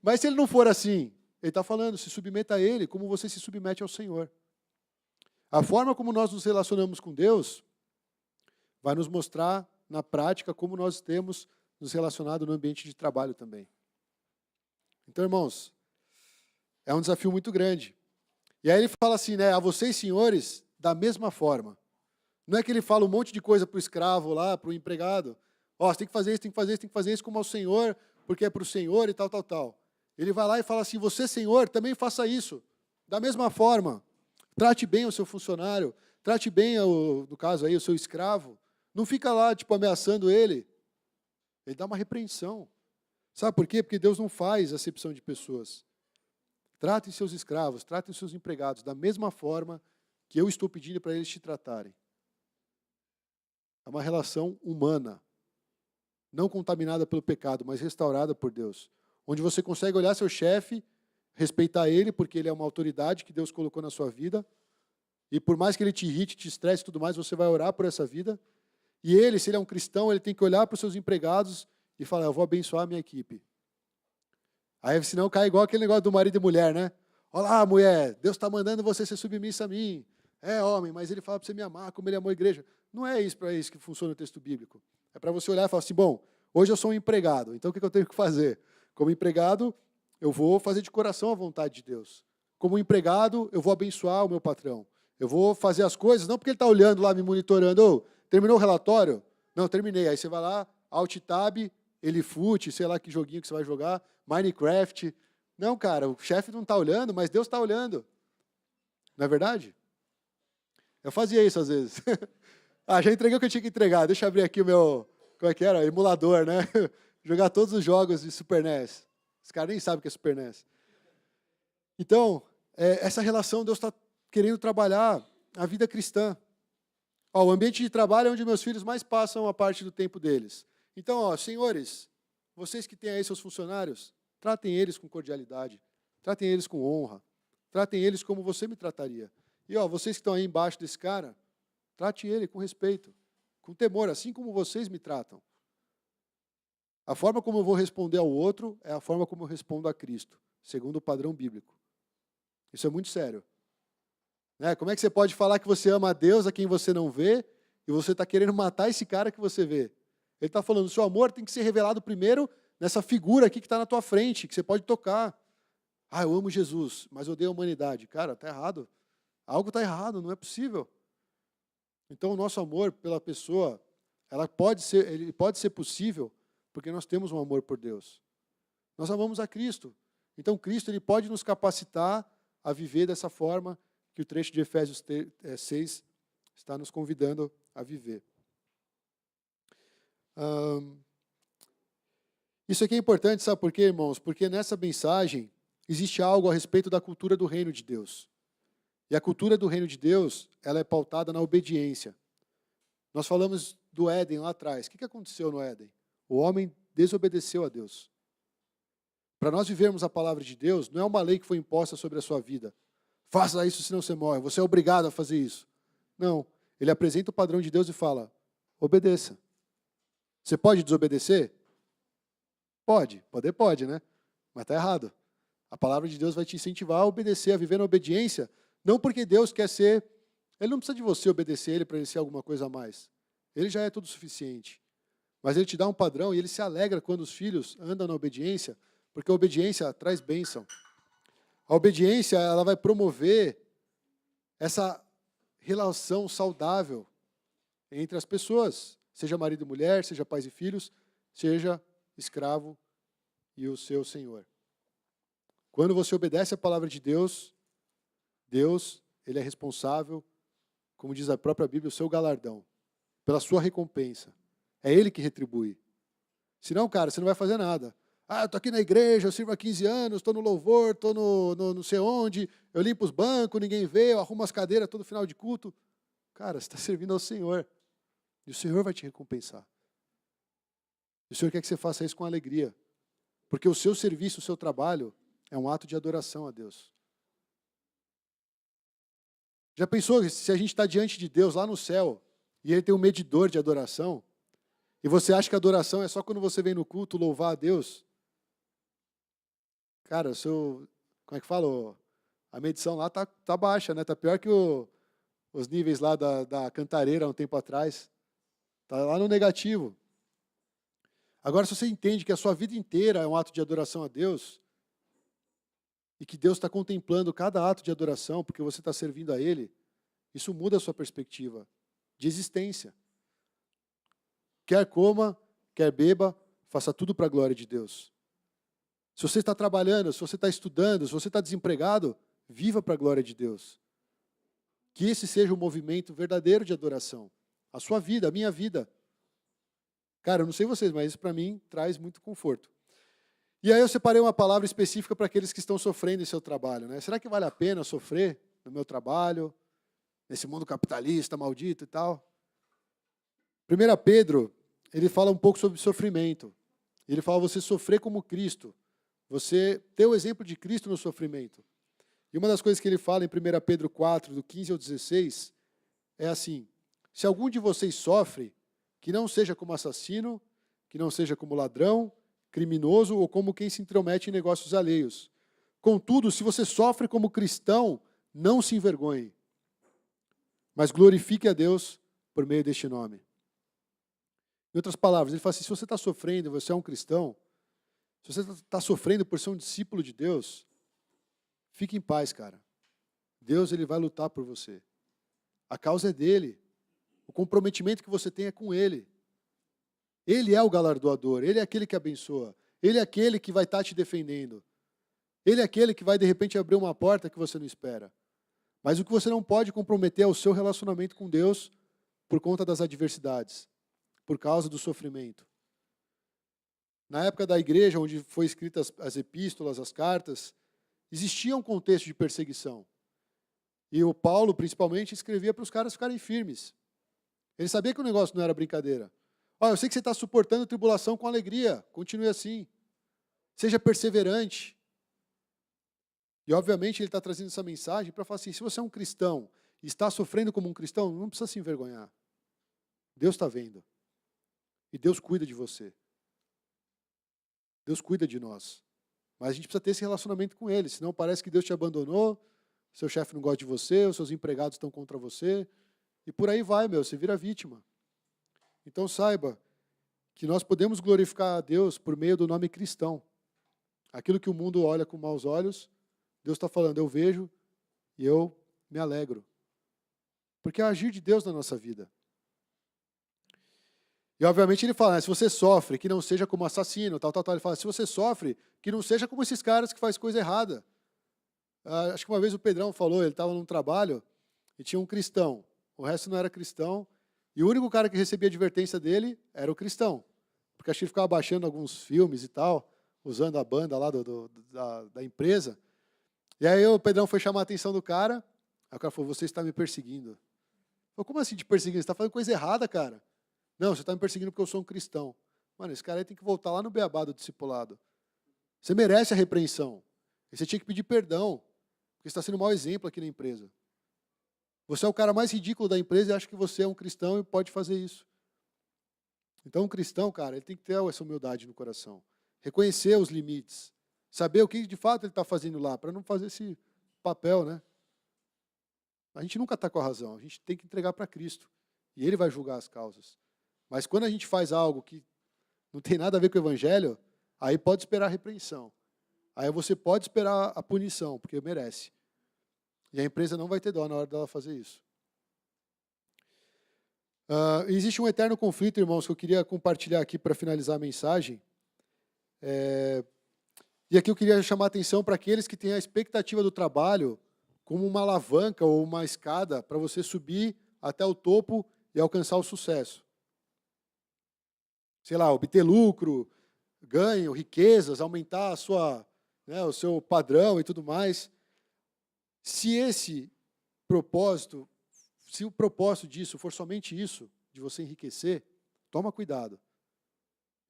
Mas se ele não for assim, ele está falando, se submeta a ele como você se submete ao Senhor. A forma como nós nos relacionamos com Deus vai nos mostrar na prática como nós temos nos relacionado no ambiente de trabalho também. Então, irmãos, é um desafio muito grande. E aí ele fala assim, a vocês, senhores, da mesma forma. Não é que ele fala um monte de coisa para o escravo lá, para o empregado. Você tem que fazer isso, tem que fazer isso, tem que fazer isso como ao Senhor, porque é para o Senhor e tal, tal, tal. Ele vai lá e fala assim, você, Senhor, também faça isso. Da mesma forma. Trate bem o seu funcionário, trate bem, no caso aí, o seu escravo. Não fica lá, ameaçando ele. Ele dá uma repreensão. Sabe por quê? Porque Deus não faz acepção de pessoas. Tratem seus escravos, tratem seus empregados da mesma forma que eu estou pedindo para eles te tratarem. É uma relação humana, não contaminada pelo pecado, mas restaurada por Deus. Onde você consegue olhar seu chefe, respeitar ele, porque ele é uma autoridade que Deus colocou na sua vida, e por mais que ele te irrite, te estresse e tudo mais, você vai orar por essa vida. E ele, se ele é um cristão, ele tem que olhar para os seus empregados e falar, eu vou abençoar a minha equipe. Aí senão cai igual aquele negócio do marido e mulher, né? Olha lá, mulher, Deus está mandando você ser submissa a mim. É homem, mas ele fala para você me amar, como ele amou a igreja. Não é isso para isso que funciona o texto bíblico. É para você olhar e falar assim, bom, hoje eu sou um empregado, então o que eu tenho que fazer? Como empregado, eu vou fazer de coração a vontade de Deus. Como empregado, eu vou abençoar o meu patrão. Eu vou fazer as coisas, não porque ele está olhando lá, me monitorando, terminou o relatório? Não, terminei. Aí você vai lá, Alt Tab, Elefute, sei lá que joguinho que você vai jogar, Minecraft. Não, cara, o chefe não está olhando, mas Deus está olhando. Não é verdade? Eu fazia isso às vezes. Já entreguei o que eu tinha que entregar. Deixa eu abrir aqui o meu, como é que era? Emulador, né? Jogar todos os jogos de Super NES. Os caras nem sabem o que é Super NES. Então, essa relação, Deus está querendo trabalhar a vida cristã. O ambiente de trabalho é onde meus filhos mais passam a parte do tempo deles. Então, senhores, vocês que têm aí seus funcionários, tratem eles com cordialidade, tratem eles com honra, tratem eles como você me trataria. E vocês que estão aí embaixo desse cara, trate ele com respeito, com temor, assim como vocês me tratam. A forma como eu vou responder ao outro é a forma como eu respondo a Cristo, segundo o padrão bíblico. Isso é muito sério. Como é que você pode falar que você ama a Deus a quem você não vê e você está querendo matar esse cara que você vê? Ele está falando, o seu amor tem que ser revelado primeiro nessa figura aqui que está na tua frente, que você pode tocar. Eu amo Jesus, mas odeio a humanidade. Cara, está errado. Algo está errado, não é possível. Então, o nosso amor pela pessoa, ele pode ser possível porque nós temos um amor por Deus. Nós amamos a Cristo. Então, Cristo ele pode nos capacitar a viver dessa forma que o trecho de Efésios 6 está nos convidando a viver. Isso aqui é importante, sabe por quê, irmãos? Porque nessa mensagem existe algo a respeito da cultura do reino de Deus. E a cultura do reino de Deus, ela é pautada na obediência. Nós falamos do Éden lá atrás. O que aconteceu no Éden? O homem desobedeceu a Deus. Para nós vivermos a palavra de Deus, não é uma lei que foi imposta sobre a sua vida. Faça isso, senão você morre. Você é obrigado a fazer isso. Não. Ele apresenta o padrão de Deus e fala, obedeça. Você pode desobedecer? Pode, poder pode, né? Mas está errado. A palavra de Deus vai te incentivar a obedecer, a viver na obediência, não porque Deus quer ser, Ele não precisa de você obedecer Ele para Ele ser alguma coisa a mais. Ele já é tudo suficiente. Mas Ele te dá um padrão e Ele se alegra quando os filhos andam na obediência, porque a obediência traz bênção. A obediência, ela vai promover essa relação saudável entre as pessoas, seja marido e mulher, seja pais e filhos, seja escravo e o seu senhor. Quando você obedece a palavra de Deus, Deus, Ele é responsável, como diz a própria Bíblia, o seu galardão, pela sua recompensa. É Ele que retribui. Senão, cara, você não vai fazer nada. Ah, eu estou aqui na igreja, eu sirvo há 15 anos, estou no louvor, estou no não sei onde, eu limpo os bancos, ninguém vê, eu arrumo as cadeiras todo final de culto. Cara, você está servindo ao Senhor. E o Senhor vai te recompensar. E o Senhor quer que você faça isso com alegria. Porque o seu serviço, o seu trabalho, é um ato de adoração a Deus. Já pensou se a gente está diante de Deus lá no céu, e Ele tem um medidor de adoração, e você acha que a adoração é só quando você vem no culto louvar a Deus? Cara, o seu, como é que fala? A medição lá tá baixa, né? Tá pior que os níveis lá da Cantareira há um tempo atrás. Tá lá no negativo. Agora, se você entende que a sua vida inteira é um ato de adoração a Deus, e que Deus está contemplando cada ato de adoração, porque você está servindo a Ele, isso muda a sua perspectiva de existência. Quer coma, quer beba, faça tudo para a glória de Deus. Se você está trabalhando, se você está estudando, se você está desempregado, viva para a glória de Deus. Que esse seja um movimento verdadeiro de adoração. A sua vida, a minha vida. Cara, eu não sei vocês, mas isso para mim traz muito conforto. E aí eu separei uma palavra específica para aqueles que estão sofrendo em seu trabalho, né? Será que vale a pena sofrer no meu trabalho, nesse mundo capitalista, maldito e tal? 1 Pedro, ele fala um pouco sobre sofrimento. Ele fala você sofrer como Cristo. Você ter o exemplo de Cristo no sofrimento. E uma das coisas que ele fala em 1 Pedro 4, do 15 ao 16, é assim: se algum de vocês sofre, que não seja como assassino, que não seja como ladrão, criminoso ou como quem se intromete em negócios alheios. Contudo, se você sofre como cristão, não se envergonhe, mas glorifique a Deus por meio deste nome. Em outras palavras, ele fala assim, se você está sofrendo, você é um cristão, se você está sofrendo por ser um discípulo de Deus, fique em paz, cara. Deus, Ele vai lutar por você. A causa é dele. O comprometimento que você tem é com Ele. Ele é o galardoador, Ele é aquele que abençoa, Ele é aquele que vai estar te defendendo. Ele é aquele que vai, de repente, abrir uma porta que você não espera. Mas o que você não pode comprometer é o seu relacionamento com Deus por conta das adversidades, por causa do sofrimento. Na época da igreja, onde foi escritas as epístolas, as cartas, existia um contexto de perseguição. E o Paulo, principalmente, escrevia para os caras ficarem firmes. Ele sabia que o negócio não era brincadeira. Olha, eu sei que você está suportando tribulação com alegria, continue assim. Seja perseverante. E, obviamente, ele está trazendo essa mensagem para falar assim, se você é um cristão e está sofrendo como um cristão, não precisa se envergonhar. Deus está vendo. E Deus cuida de você. Deus cuida de nós. Mas a gente precisa ter esse relacionamento com Ele, senão parece que Deus te abandonou, seu chefe não gosta de você, os seus empregados estão contra você, e por aí vai, você vira vítima. Então saiba que nós podemos glorificar a Deus por meio do nome cristão. Aquilo que o mundo olha com maus olhos, Deus está falando, eu vejo e eu me alegro. Porque é o agir de Deus na nossa vida. E obviamente ele fala, se você sofre, que não seja como assassino, tal. Ele fala, se você sofre, que não seja como esses caras que fazem coisa errada. Acho que uma vez o Pedrão falou, ele estava num trabalho e tinha um cristão. O resto não era cristão. E o único cara que recebia advertência dele era o cristão. Porque acho que ele ficava baixando alguns filmes e tal, usando a banda lá da empresa. E aí o Pedrão foi chamar a atenção do cara. Aí o cara falou, você está me perseguindo. Eu falei, como assim te perseguindo? Você está fazendo coisa errada, cara. Não, você está me perseguindo porque eu sou um cristão. Mano, esse cara aí tem que voltar lá no beabá do discipulado. Você merece a repreensão. E você tinha que pedir perdão, porque você está sendo um mau exemplo aqui na empresa. Você é o cara mais ridículo da empresa e acha que você é um cristão e pode fazer isso. Então, o cristão, cara, ele tem que ter essa humildade no coração. Reconhecer os limites. Saber o que de fato ele está fazendo lá, para não fazer esse papel, né? A gente nunca está com a razão, a gente tem que entregar para Cristo. E Ele vai julgar as causas. Mas quando a gente faz algo que não tem nada a ver com o Evangelho, aí pode esperar a repreensão. Aí você pode esperar a punição, porque merece. E a empresa não vai ter dó na hora dela fazer isso. Existe um eterno conflito, irmãos, que eu queria compartilhar aqui para finalizar a mensagem. E aqui eu queria chamar a atenção para aqueles que têm a expectativa do trabalho como uma alavanca ou uma escada para você subir até o topo e alcançar o sucesso. Sei lá, obter lucro, ganho, riquezas, aumentar o seu padrão e tudo mais. Se o propósito disso for somente isso, de você enriquecer, toma cuidado.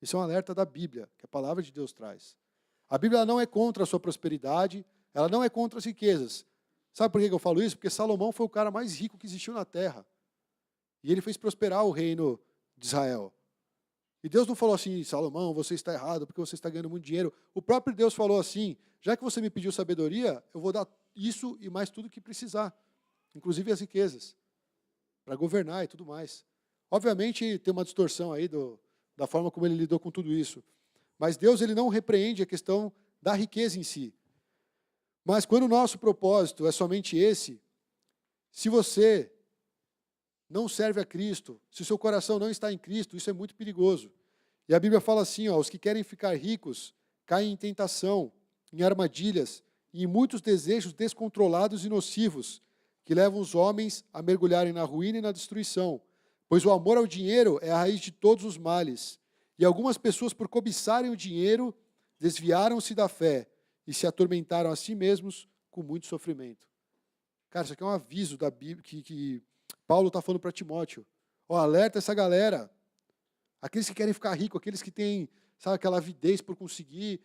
Isso é um alerta da Bíblia, que a palavra de Deus traz. A Bíblia não é contra a sua prosperidade, ela não é contra as riquezas. Sabe por que eu falo isso? Porque Salomão foi o cara mais rico que existiu na terra. E ele fez prosperar o reino de Israel. E Deus não falou assim, Salomão, você está errado porque você está ganhando muito dinheiro. O próprio Deus falou assim, já que você me pediu sabedoria, eu vou dar isso e mais tudo que precisar. Inclusive as riquezas. Para governar e tudo mais. Obviamente tem uma distorção aí da forma como ele lidou com tudo isso. Mas Deus ele não repreende a questão da riqueza em si. Mas quando o nosso propósito é somente esse, se você não serve a Cristo, se o seu coração não está em Cristo, isso é muito perigoso. E a Bíblia fala assim, os que querem ficar ricos caem em tentação, em armadilhas e em muitos desejos descontrolados e nocivos, que levam os homens a mergulharem na ruína e na destruição. Pois o amor ao dinheiro é a raiz de todos os males. E algumas pessoas, por cobiçarem o dinheiro, desviaram-se da fé e se atormentaram a si mesmos com muito sofrimento. Cara, isso aqui é um aviso da Bíblia que Paulo está falando para Timóteo. Alerta essa galera. Aqueles que querem ficar ricos, aqueles que têm, sabe, aquela avidez por conseguir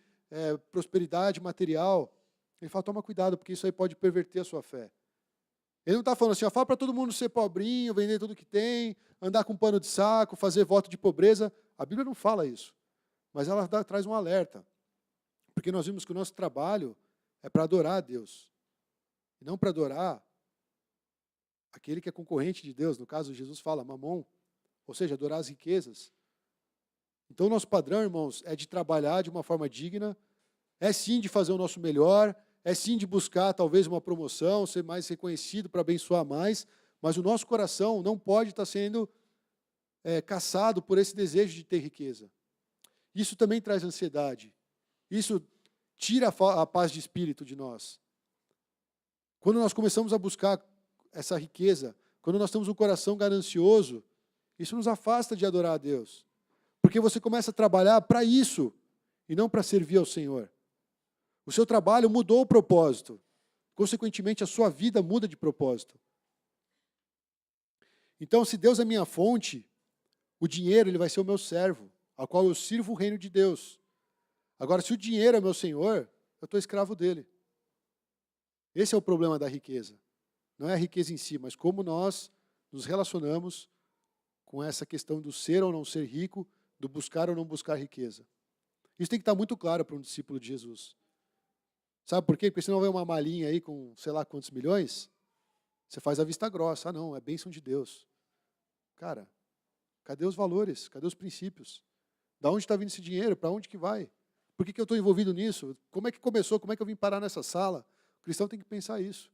prosperidade material. Ele fala, toma cuidado, porque isso aí pode perverter a sua fé. Ele não está falando assim, fala para todo mundo ser pobrinho, vender tudo que tem, andar com pano de saco, fazer voto de pobreza. A Bíblia não fala isso. Mas ela traz um alerta. Porque nós vimos que o nosso trabalho é para adorar a Deus. E não para adorar aquele que é concorrente de Deus. No caso, Jesus fala, mamon. Ou seja, adorar as riquezas. Então, o nosso padrão, irmãos, é de trabalhar de uma forma digna. É sim de fazer o nosso melhor. É sim de buscar talvez uma promoção, ser mais reconhecido para abençoar mais, mas o nosso coração não pode estar sendo caçado por esse desejo de ter riqueza. Isso também traz ansiedade. Isso tira a paz de espírito de nós. Quando nós começamos a buscar essa riqueza, quando nós temos um coração ganancioso, isso nos afasta de adorar a Deus. Porque você começa a trabalhar para isso e não para servir ao Senhor. O seu trabalho mudou o propósito. Consequentemente, a sua vida muda de propósito. Então, se Deus é minha fonte, o dinheiro ele vai ser o meu servo, ao qual eu sirvo o reino de Deus. Agora, se o dinheiro é meu senhor, eu estou escravo dele. Esse é o problema da riqueza. Não é a riqueza em si, mas como nós nos relacionamos com essa questão do ser ou não ser rico, do buscar ou não buscar riqueza. Isso tem que estar muito claro para um discípulo de Jesus. Sabe por quê? Porque se não vem uma malinha aí com sei lá quantos milhões, você faz a vista grossa. Não, é bênção de Deus. Cara, cadê os valores? Cadê os princípios? Da onde está vindo esse dinheiro? Para onde que vai? Por que eu estou envolvido nisso? Como é que começou? Como é que eu vim parar nessa sala? O cristão tem que pensar isso.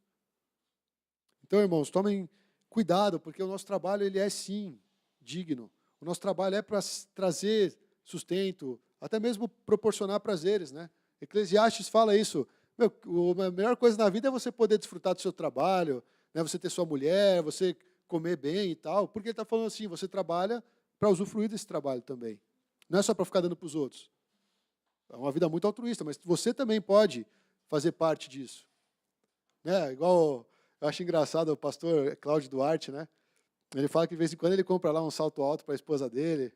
Então, irmãos, tomem cuidado, porque o nosso trabalho ele é sim digno. O nosso trabalho é para trazer sustento, até mesmo proporcionar prazeres, né? Eclesiastes fala isso. A melhor coisa na vida é você poder desfrutar do seu trabalho, né? Você ter sua mulher, você comer bem e tal. Porque ele está falando assim, você trabalha para usufruir desse trabalho também. Não é só para ficar dando para os outros. É uma vida muito altruísta, mas você também pode fazer parte disso. Né? Igual, eu acho engraçado o pastor Cláudio Duarte, né? Ele fala que de vez em quando ele compra lá um salto alto para a esposa dele.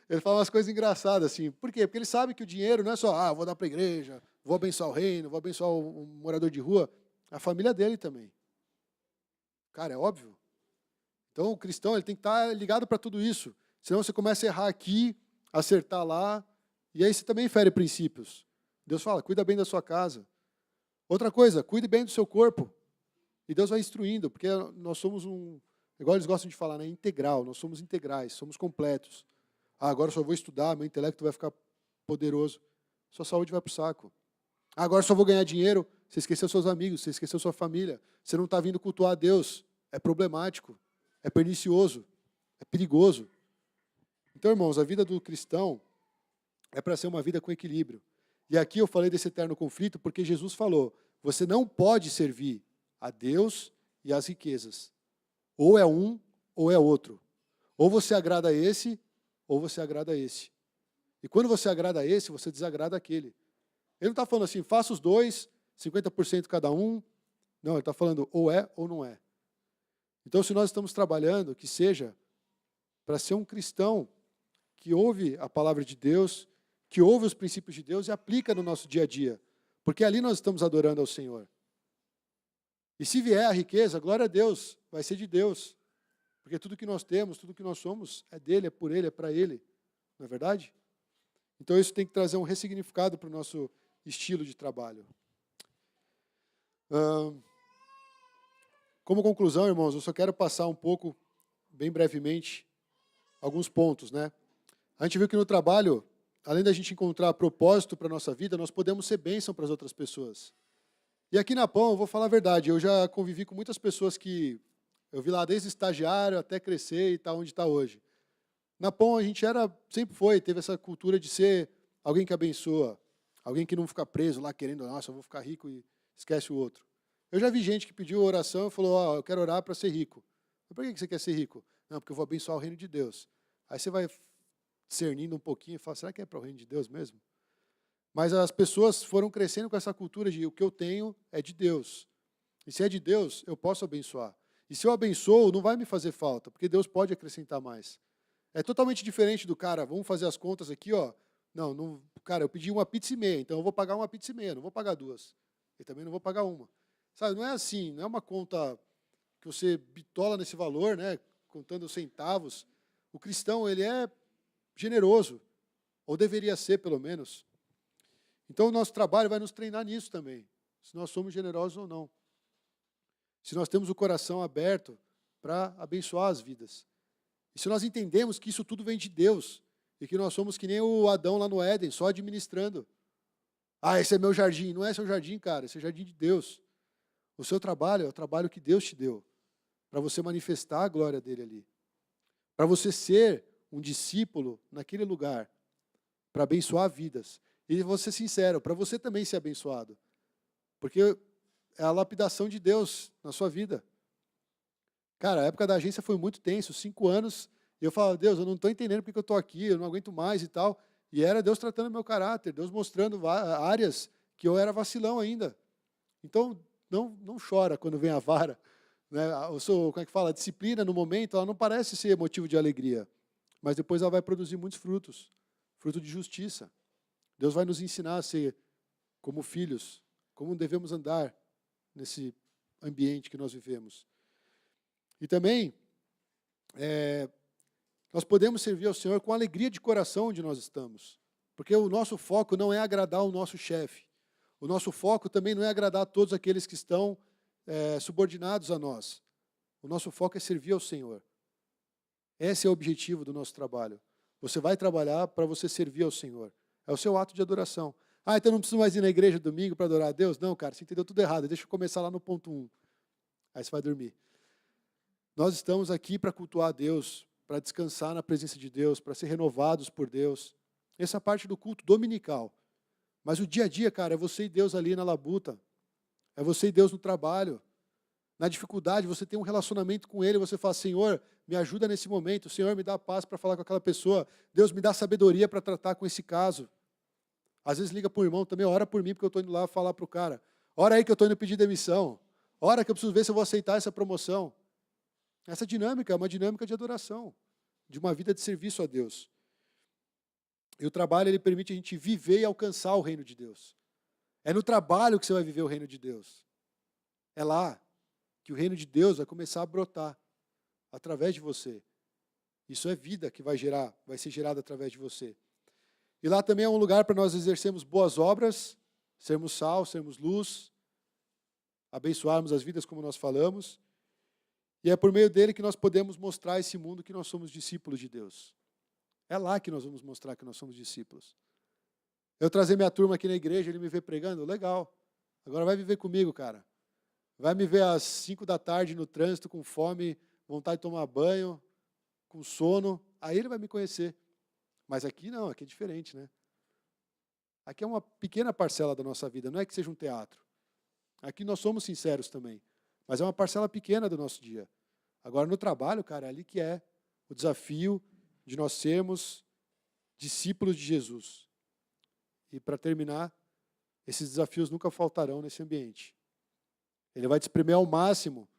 Ele fala umas coisas engraçadas assim. Por quê? Porque ele sabe que o dinheiro não é só, vou dar para a igreja, vou abençoar o reino, vou abençoar um morador de rua. A família dele também. Cara, é óbvio. Então o cristão ele tem que estar ligado para tudo isso. Senão você começa a errar aqui, acertar lá, e aí você também fere princípios. Deus fala, cuida bem da sua casa. Outra coisa, cuide bem do seu corpo. E Deus vai instruindo, porque nós somos igual eles gostam de falar, né? Integral, nós somos integrais, somos completos. Agora eu só vou estudar, meu intelecto vai ficar poderoso. Sua saúde vai para o saco. Agora eu só vou ganhar dinheiro, você esqueceu seus amigos, você esqueceu sua família. Você não está vindo cultuar a Deus. É problemático, é pernicioso, é perigoso. Então, irmãos, a vida do cristão é para ser uma vida com equilíbrio. E aqui eu falei desse eterno conflito porque Jesus falou, você não pode servir a Deus e às riquezas. Ou é um, ou é outro. Ou você agrada a esse, ou você agrada a esse. E quando você agrada a esse, você desagrada aquele. Ele não está falando assim, faça os dois, 50% cada um. Não, ele está falando ou é ou não é. Então, se nós estamos trabalhando, que seja para ser um cristão que ouve a palavra de Deus, que ouve os princípios de Deus e aplica no nosso dia a dia. Porque ali nós estamos adorando ao Senhor. E se vier a riqueza, glória a Deus, vai ser de Deus. Porque tudo que nós temos, tudo que nós somos, é dele, é por ele, é para ele. Não é verdade? Então isso tem que trazer um ressignificado para o nosso estilo de trabalho. Como conclusão, irmãos, eu só quero passar um pouco, bem brevemente, alguns pontos, né? A gente viu que no trabalho, além da gente encontrar propósito para a nossa vida, nós podemos ser bênção para as outras pessoas. E aqui na Pão, eu vou falar a verdade, eu já convivi com muitas pessoas que eu vi lá desde estagiário até crescer e estar onde está hoje. Na Pão, a gente sempre teve essa cultura de ser alguém que abençoa, alguém que não fica preso lá querendo, nossa, eu vou ficar rico e esquece o outro. Eu já vi gente que pediu oração e falou, eu quero orar para ser rico. Mas por que você quer ser rico? Não, porque eu vou abençoar o reino de Deus. Aí você vai discernindo um pouquinho e fala, será que é para o reino de Deus mesmo? Mas as pessoas foram crescendo com essa cultura de o que eu tenho é de Deus. E se é de Deus, eu posso abençoar. E se eu abençoo, não vai me fazer falta, porque Deus pode acrescentar mais. É totalmente diferente do cara, vamos fazer as contas aqui, ó. Não, cara, eu pedi uma pizza e meia, então eu vou pagar uma pizza e meia, não vou pagar duas. E também não vou pagar uma. Sabe, não é assim, não é uma conta que você bitola nesse valor, né, contando centavos. O cristão, ele é generoso, ou deveria ser, pelo menos. Então, o nosso trabalho vai nos treinar nisso também, se nós somos generosos ou não. Se nós temos o coração aberto para abençoar as vidas. E se nós entendemos que isso tudo vem de Deus, e que nós somos que nem o Adão lá no Éden, só administrando. Esse é meu jardim. Não é seu jardim, cara, esse é o jardim de Deus. O seu trabalho é o trabalho que Deus te deu, para você manifestar a glória dele ali. Para você ser um discípulo naquele lugar, para abençoar vidas. E vou ser sincero, para você também ser abençoado. Porque é a lapidação de Deus na sua vida. Cara, a época da agência foi muito tenso, 5 anos, e eu falava, Deus, eu não estou entendendo porque eu estou aqui, eu não aguento mais e tal. E era Deus tratando meu caráter, Deus mostrando áreas que eu era vacilão ainda. Então, não chora quando vem a vara. Né? Como é que fala? A disciplina, no momento, ela não parece ser motivo de alegria, mas depois ela vai produzir muitos frutos, fruto de justiça. Deus vai nos ensinar a ser como filhos, como devemos andar nesse ambiente que nós vivemos. E também, nós podemos servir ao Senhor com alegria de coração onde nós estamos. Porque o nosso foco não é agradar o nosso chefe. O nosso foco também não é agradar a todos aqueles que estão subordinados a nós. O nosso foco é servir ao Senhor. Esse é o objetivo do nosso trabalho. Você vai trabalhar para você servir ao Senhor. É o seu ato de adoração. Então não preciso mais ir na igreja domingo para adorar a Deus? Não, cara, você entendeu tudo errado. Deixa eu começar lá no ponto 1. Aí você vai dormir. Nós estamos aqui para cultuar a Deus, para descansar na presença de Deus, para ser renovados por Deus. Essa é a parte do culto dominical. Mas o dia a dia, cara, é você e Deus ali na labuta. É você e Deus no trabalho. Na dificuldade, você tem um relacionamento com Ele, você fala, Senhor, me ajuda nesse momento, Senhor, me dá paz para falar com aquela pessoa, Deus me dá sabedoria para tratar com esse caso. Às vezes liga para o irmão também, ora por mim, porque eu estou indo lá falar para o cara. Ora aí que eu estou indo pedir demissão. Ora que eu preciso ver se eu vou aceitar essa promoção. Essa dinâmica é uma dinâmica de adoração, de uma vida de serviço a Deus. E o trabalho, ele permite a gente viver e alcançar o reino de Deus. É no trabalho que você vai viver o reino de Deus. É lá que o reino de Deus vai começar a brotar, através de você. Isso é vida que vai ser gerada através de você. E lá também é um lugar para nós exercermos boas obras, sermos sal, sermos luz, abençoarmos as vidas como nós falamos. E é por meio dele que nós podemos mostrar a esse mundo que nós somos discípulos de Deus. É lá que nós vamos mostrar que nós somos discípulos. Eu trazer minha turma aqui na igreja, ele me vê pregando, legal. Agora vai viver comigo, cara. Vai me ver às 5 da tarde no trânsito, com fome, vontade de tomar banho, com sono. Aí ele vai me conhecer. Mas aqui não, aqui é diferente, né? Aqui é uma pequena parcela da nossa vida, não é que seja um teatro. Aqui nós somos sinceros também. Mas é uma parcela pequena do nosso dia. Agora no trabalho, cara, é ali que é o desafio de nós sermos discípulos de Jesus. E para terminar, esses desafios nunca faltarão nesse ambiente. Ele vai te espremer ao máximo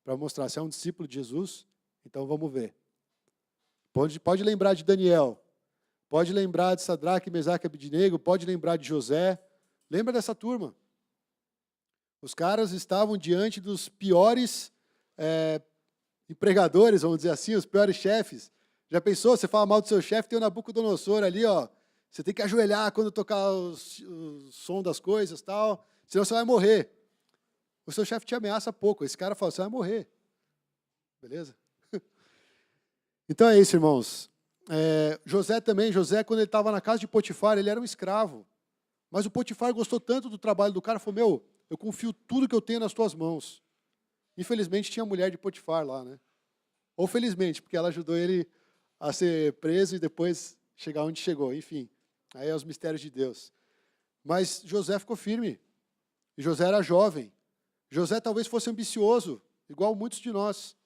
para mostrar se é um discípulo de Jesus, então vamos ver. Pode lembrar de Daniel, pode lembrar de Sadraque, Mesaque e Abednego, pode lembrar de José. Lembra dessa turma. Os caras estavam diante dos piores empregadores, vamos dizer assim, os piores chefes. Já pensou? Você fala mal do seu chefe, tem o Nabucodonosor ali, ó. Você tem que ajoelhar quando tocar o som das coisas e tal, senão você vai morrer. O seu chefe te ameaça pouco. Esse cara fala, você vai morrer. Beleza? Então é isso, irmãos. José, quando ele estava na casa de Potifar, ele era um escravo. Mas o Potifar gostou tanto do trabalho do cara, falou, eu confio tudo que eu tenho nas tuas mãos. Infelizmente, tinha a mulher de Potifar lá, né? Ou felizmente, porque ela ajudou ele a ser preso e depois chegar onde chegou. Enfim, aí é os mistérios de Deus. Mas José ficou firme. E José era jovem. José talvez fosse ambicioso, igual muitos de nós.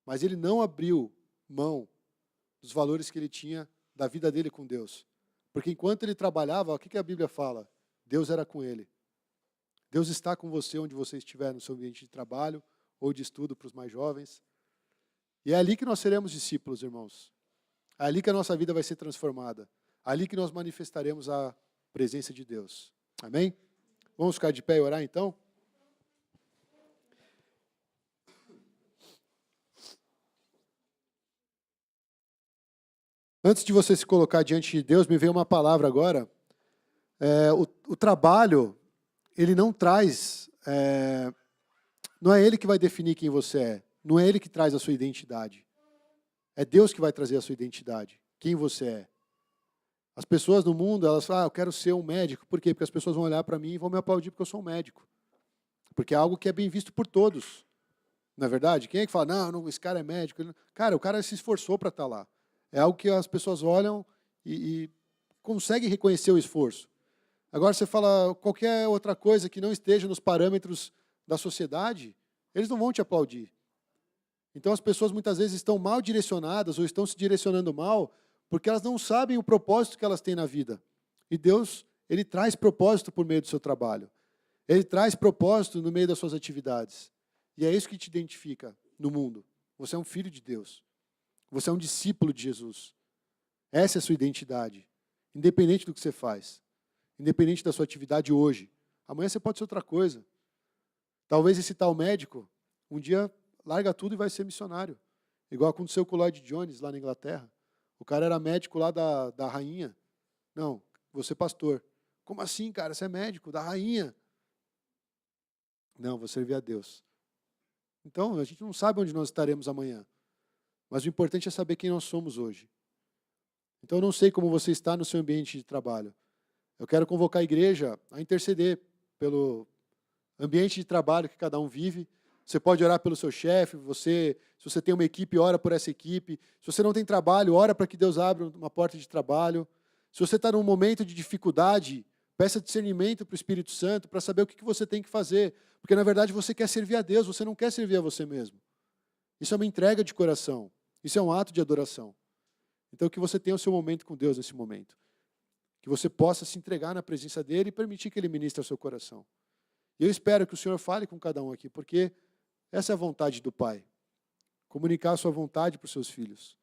Mas ele não abriu mão dos valores que ele tinha da vida dele com Deus. Porque enquanto ele trabalhava, o que a Bíblia fala? Deus era com ele. Deus está com você onde você estiver, no seu ambiente de trabalho ou de estudo para os mais jovens. E é ali que nós seremos discípulos, irmãos. É ali que a nossa vida vai ser transformada. É ali que nós manifestaremos a presença de Deus. Amém? Vamos ficar de pé e orar então? Antes de você se colocar diante de Deus, me veio uma palavra agora. O trabalho, ele não traz... não é ele que vai definir quem você é. Não é ele que traz a sua identidade. É Deus que vai trazer a sua identidade. Quem você é. As pessoas no mundo, elas falam, eu quero ser um médico. Por quê? Porque as pessoas vão olhar para mim e vão me aplaudir porque eu sou um médico. Porque é algo que é bem visto por todos. Não é verdade? Quem é que fala, não, esse cara é médico? Cara, o cara se esforçou para estar lá. É algo que as pessoas olham e conseguem reconhecer o esforço. Agora você fala qualquer outra coisa que não esteja nos parâmetros da sociedade, eles não vão te aplaudir. Então as pessoas muitas vezes estão mal direcionadas ou estão se direcionando mal porque elas não sabem o propósito que elas têm na vida. E Deus, Ele traz propósito por meio do seu trabalho. Ele traz propósito no meio das suas atividades. E é isso que te identifica no mundo. Você é um filho de Deus. Você é um discípulo de Jesus. Essa é a sua identidade. Independente do que você faz. Independente da sua atividade hoje. Amanhã você pode ser outra coisa. Talvez esse tal médico, um dia larga tudo e vai ser missionário. Igual aconteceu com o Lloyd Jones lá na Inglaterra. O cara era médico lá da rainha. Não, você é pastor. Como assim, cara? Você é médico da rainha? Não, vou servir a Deus. Então, a gente não sabe onde nós estaremos amanhã. Mas o importante é saber quem nós somos hoje. Então, eu não sei como você está no seu ambiente de trabalho. Eu quero convocar a igreja a interceder pelo ambiente de trabalho que cada um vive. Você pode orar pelo seu chefe, se você tem uma equipe, ora por essa equipe. Se você não tem trabalho, ora para que Deus abra uma porta de trabalho. Se você está num momento de dificuldade, peça discernimento para o Espírito Santo para saber o que você tem que fazer. Porque, na verdade, você quer servir a Deus, você não quer servir a você mesmo. Isso é uma entrega de coração. Isso é um ato de adoração. Então, que você tenha o seu momento com Deus nesse momento. Que você possa se entregar na presença dEle e permitir que Ele ministre ao seu coração. E eu espero que o Senhor fale com cada um aqui, porque essa é a vontade do Pai. Comunicar a sua vontade para os seus filhos.